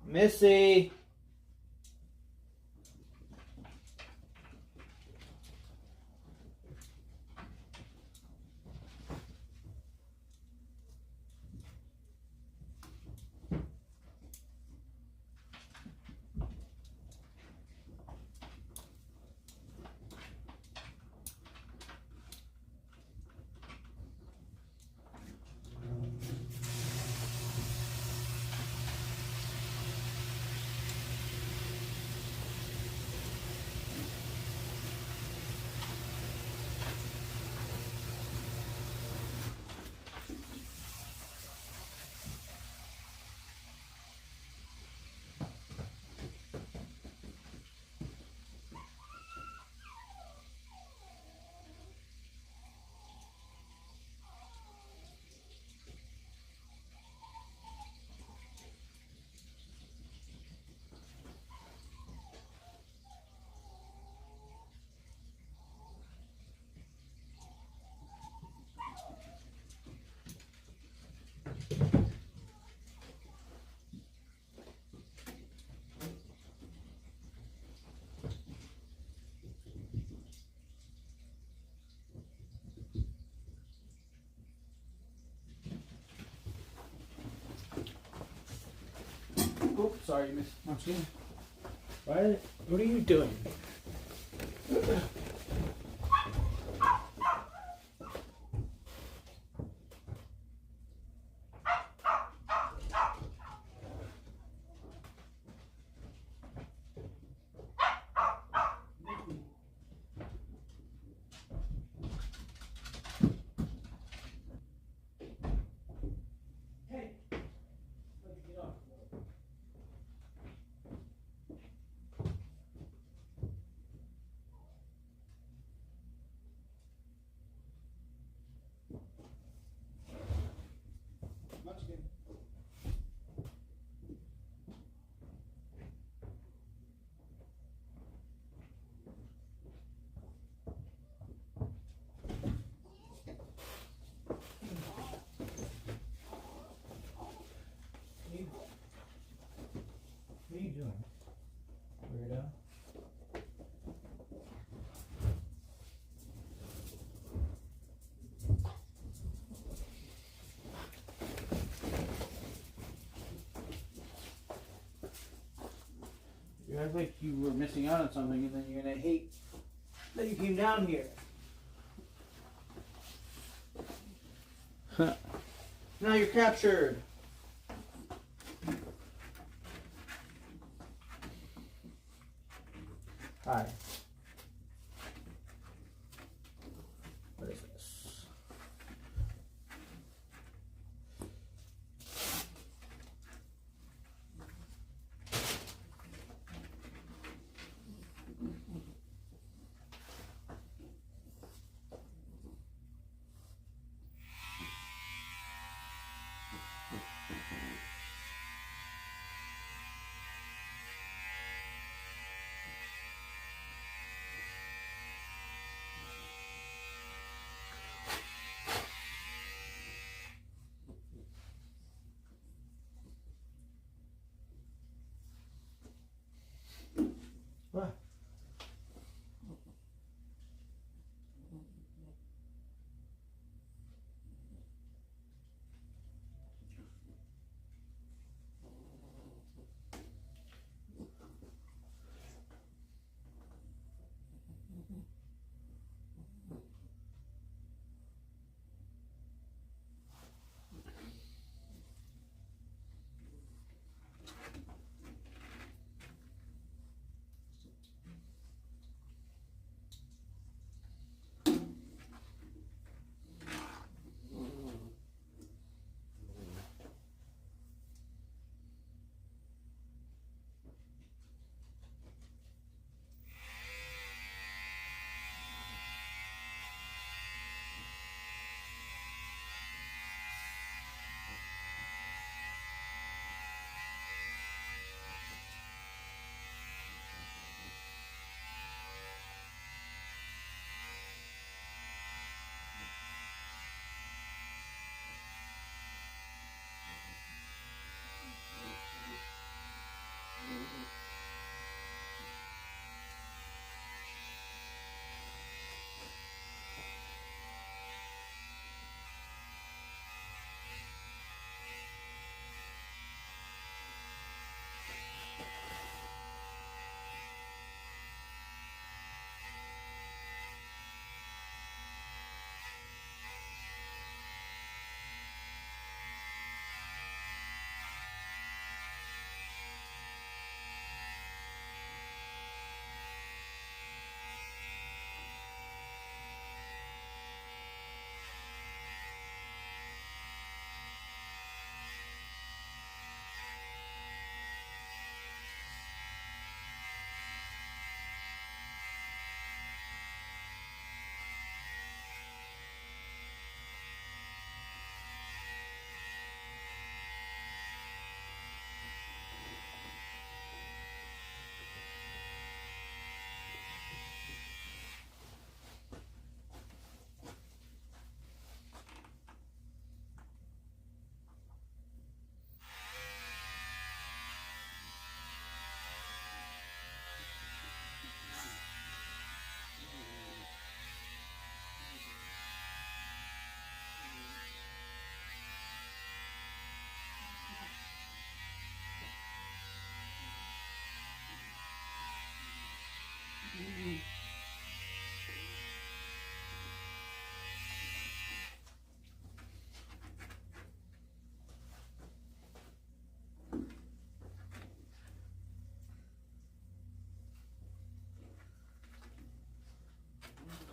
Missy! Oh, sorry, Miss Munchkin. What are you doing? Hey, let's get off. Munchkin. What are you doing, weirdo? You act like you were missing out on something, and then you're gonna hate that you came down here. Now you're captured. Hi. What is this?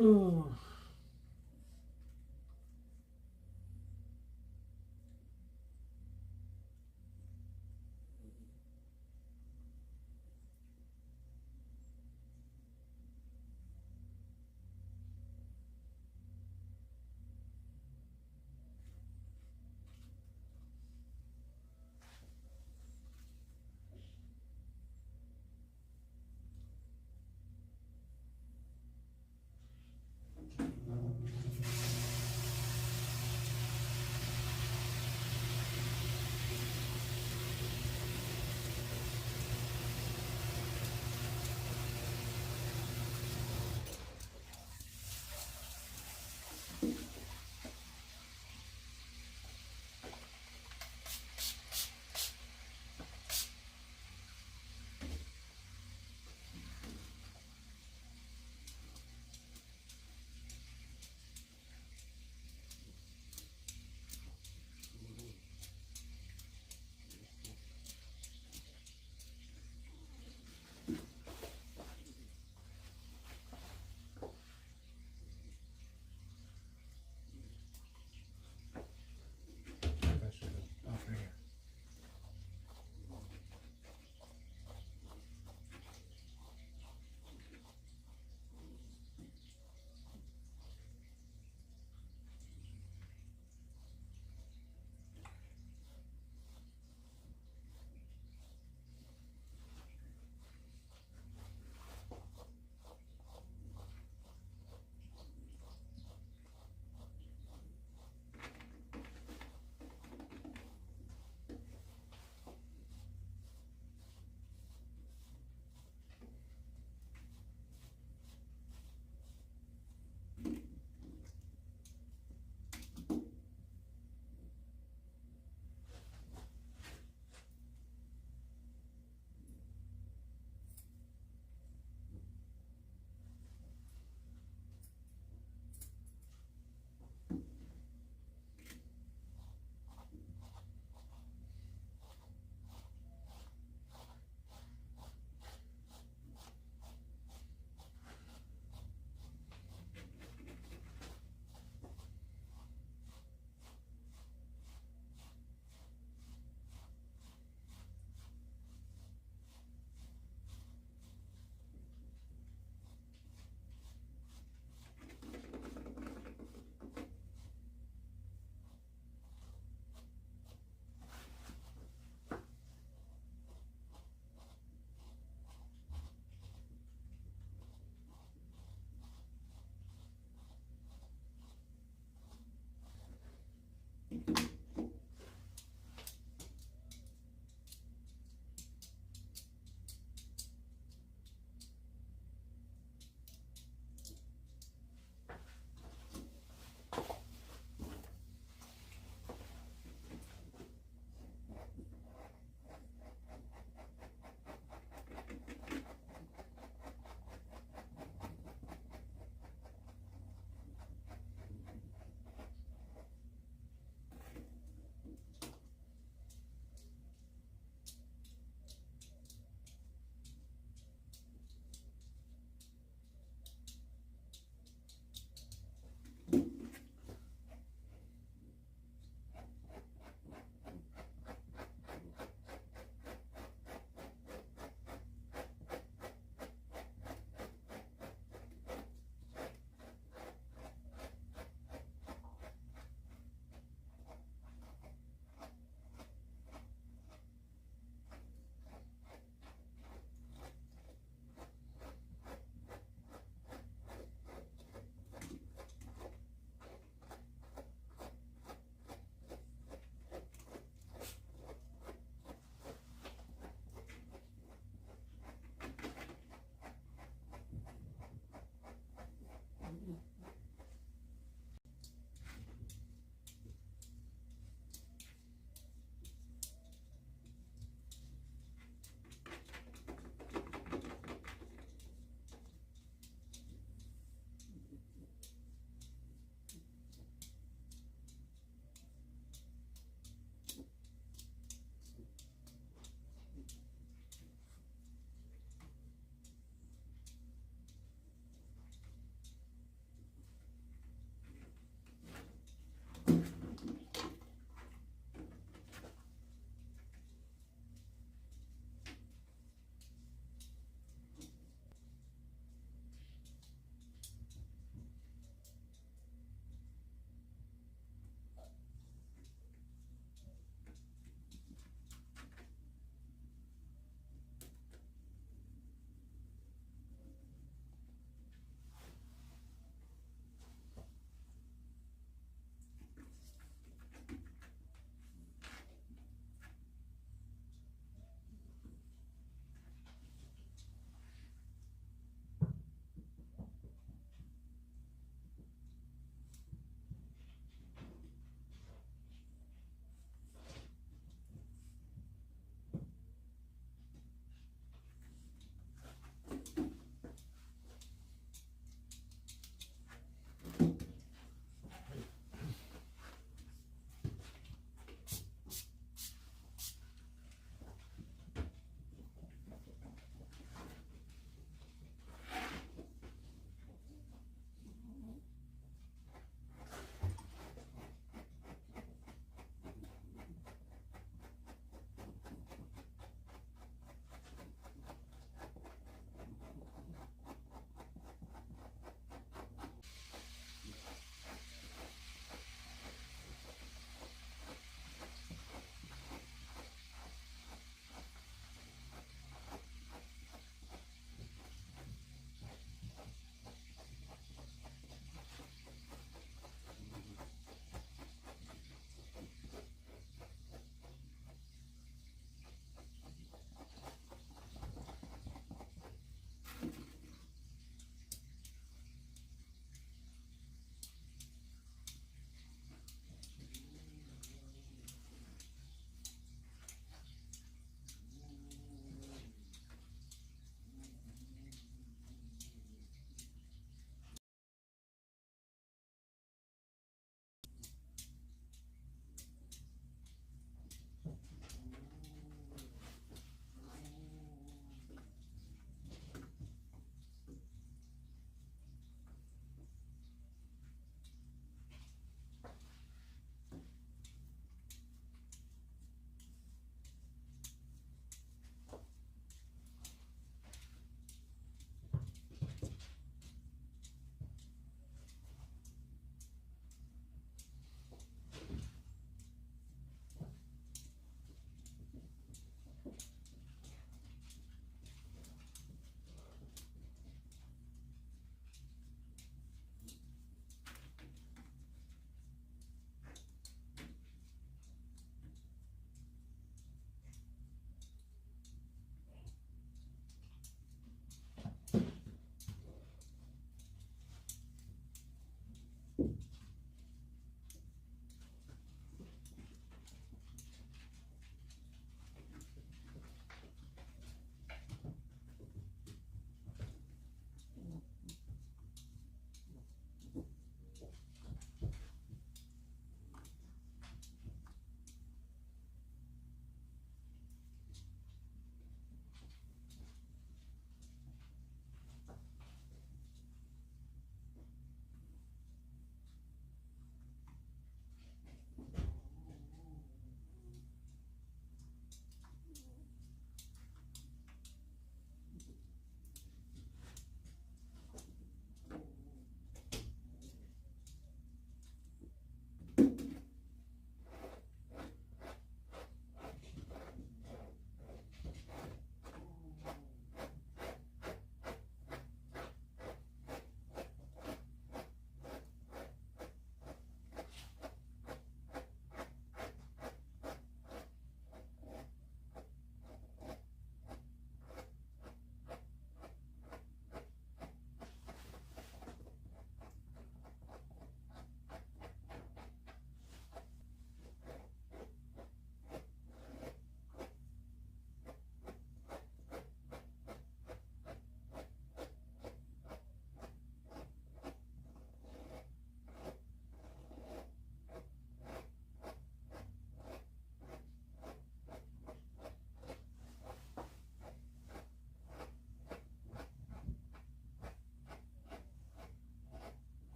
Ooh.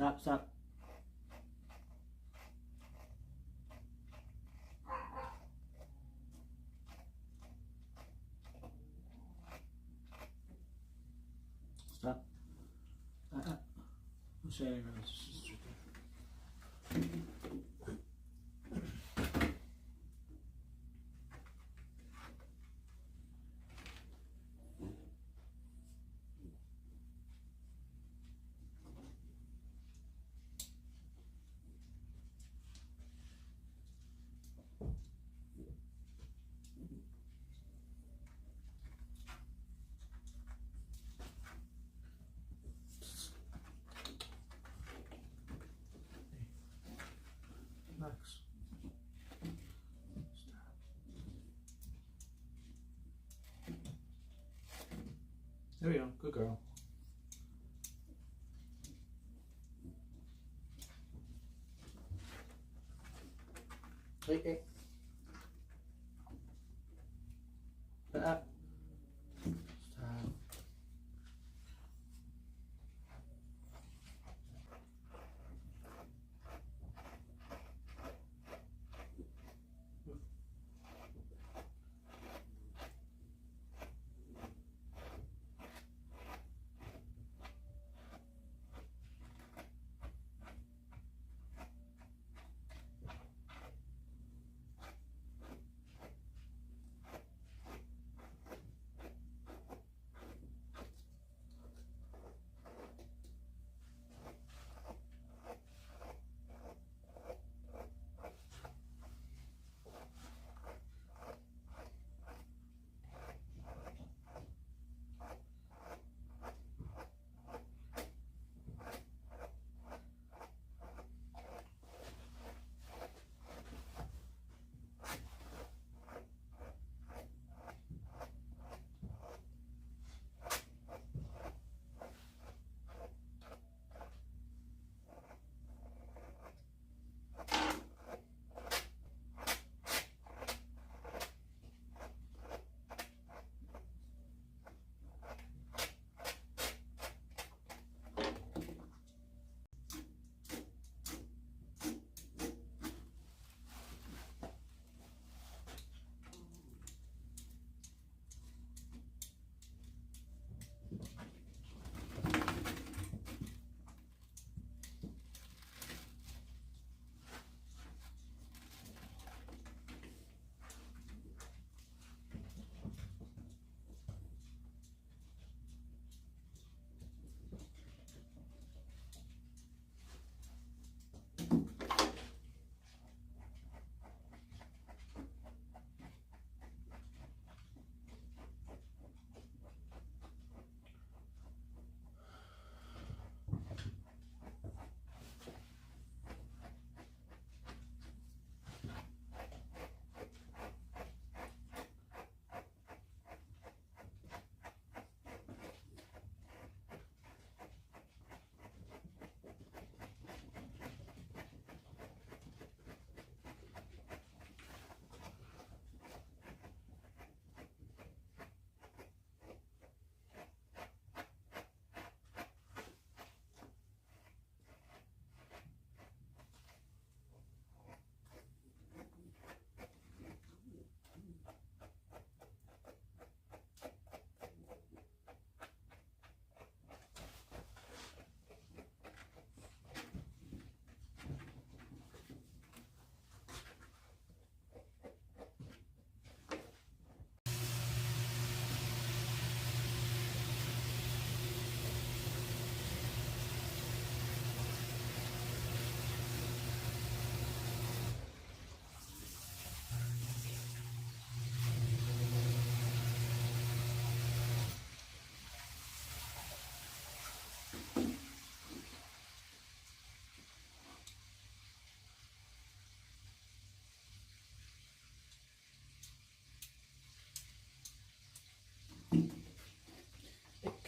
Stop, stop. Stop. I'm saying Max. There we go. Good girl. Hey. Stop.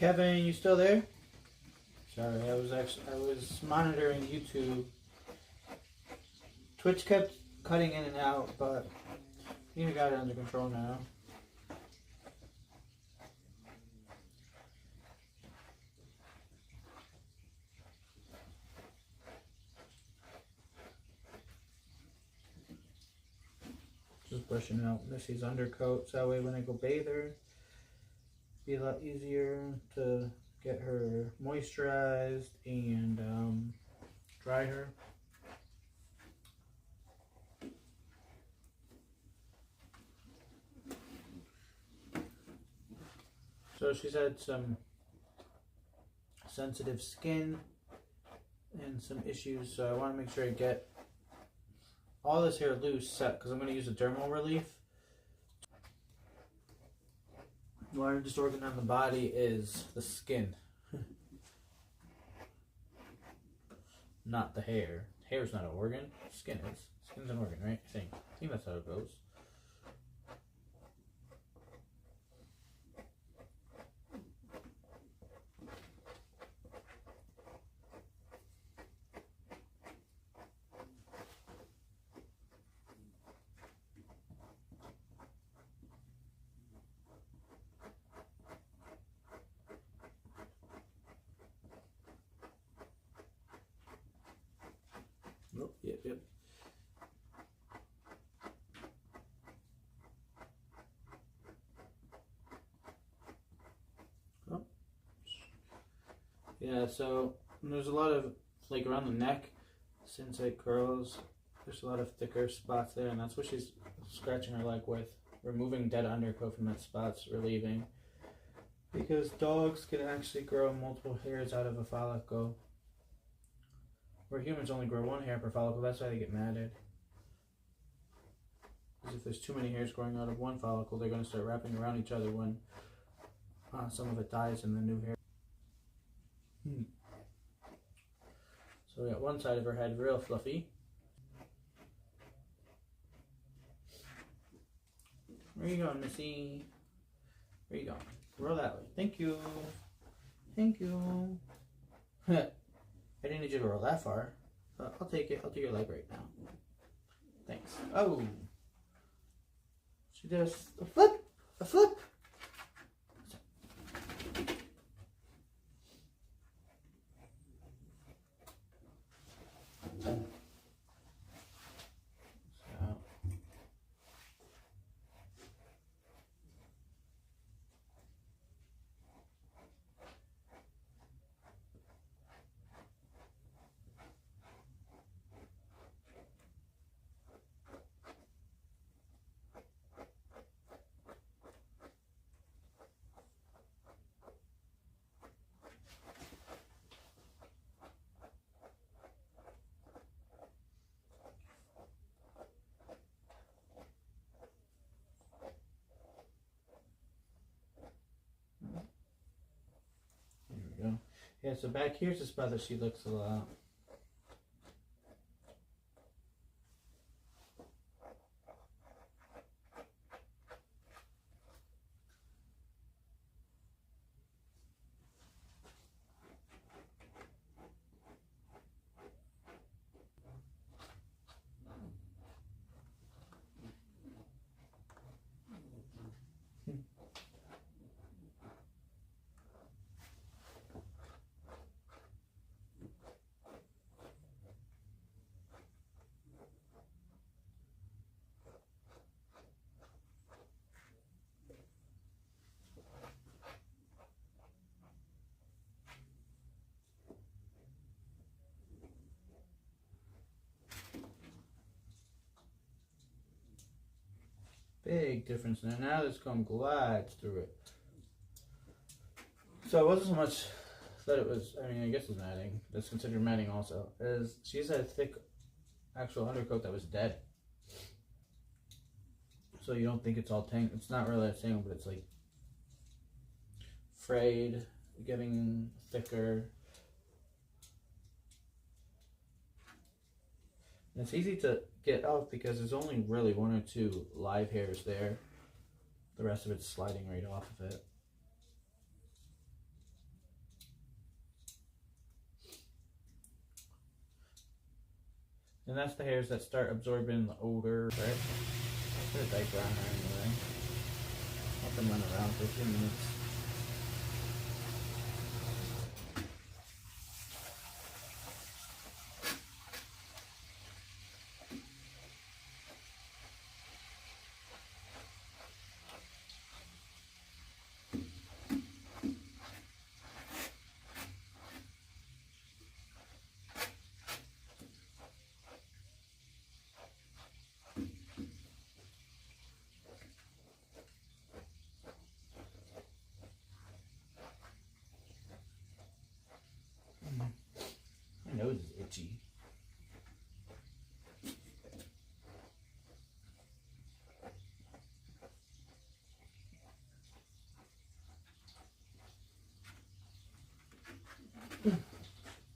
Kevin, you still there? Sorry, I was monitoring YouTube. Twitch kept cutting in and out, but you got it under control now. brushing out Missy's undercoat, so that way when I go bathe her, be a lot easier to get her moisturized and dry her. So she's had some sensitive skin and some issues, so I want to make sure I get all this hair loose set because I'm going to use a dermal relief. The largest organ on the body is the skin, not the hair. Hair's not an organ, skin is. Skin's an organ, right? I think that's how it goes. Oh, yep. Oh. Yeah, so there's a lot of, like around the neck, since it curls, there's a lot of thicker spots there, and that's what she's scratching her leg with. Removing dead undercoat from that spot's relieving. Because dogs can actually grow multiple hairs out of a follicle. Where humans only grow one hair per follicle, that's why they get matted. Because if there's too many hairs growing out of one follicle, they're going to start wrapping around each other when some of it dies and the new hair. So we got one side of her head real fluffy. Where you going, Missy? Where you going? Roll that way. Thank you. Thank you. I didn't need you to roll that far, but I'll take it. I'll do your leg right now. Thanks. Oh. She does a flip. A flip. There we go. Yeah, so back here's the spot that she looks a lot. Big difference now. Now this comb glides through it. So it wasn't so much that it was, I mean, I guess it's matting. That's considered matting also. Is she's had a thick actual undercoat that was dead. So you don't think it's all tangled. It's not really a tangle, but it's like frayed, getting thicker. And it's easy to get off because there's only really one or two live hairs there. The rest of it's sliding right off of it. And that's the hairs that start absorbing the odor, right? Put a diaper on her anyway. Let them run around for a few minutes. itchy.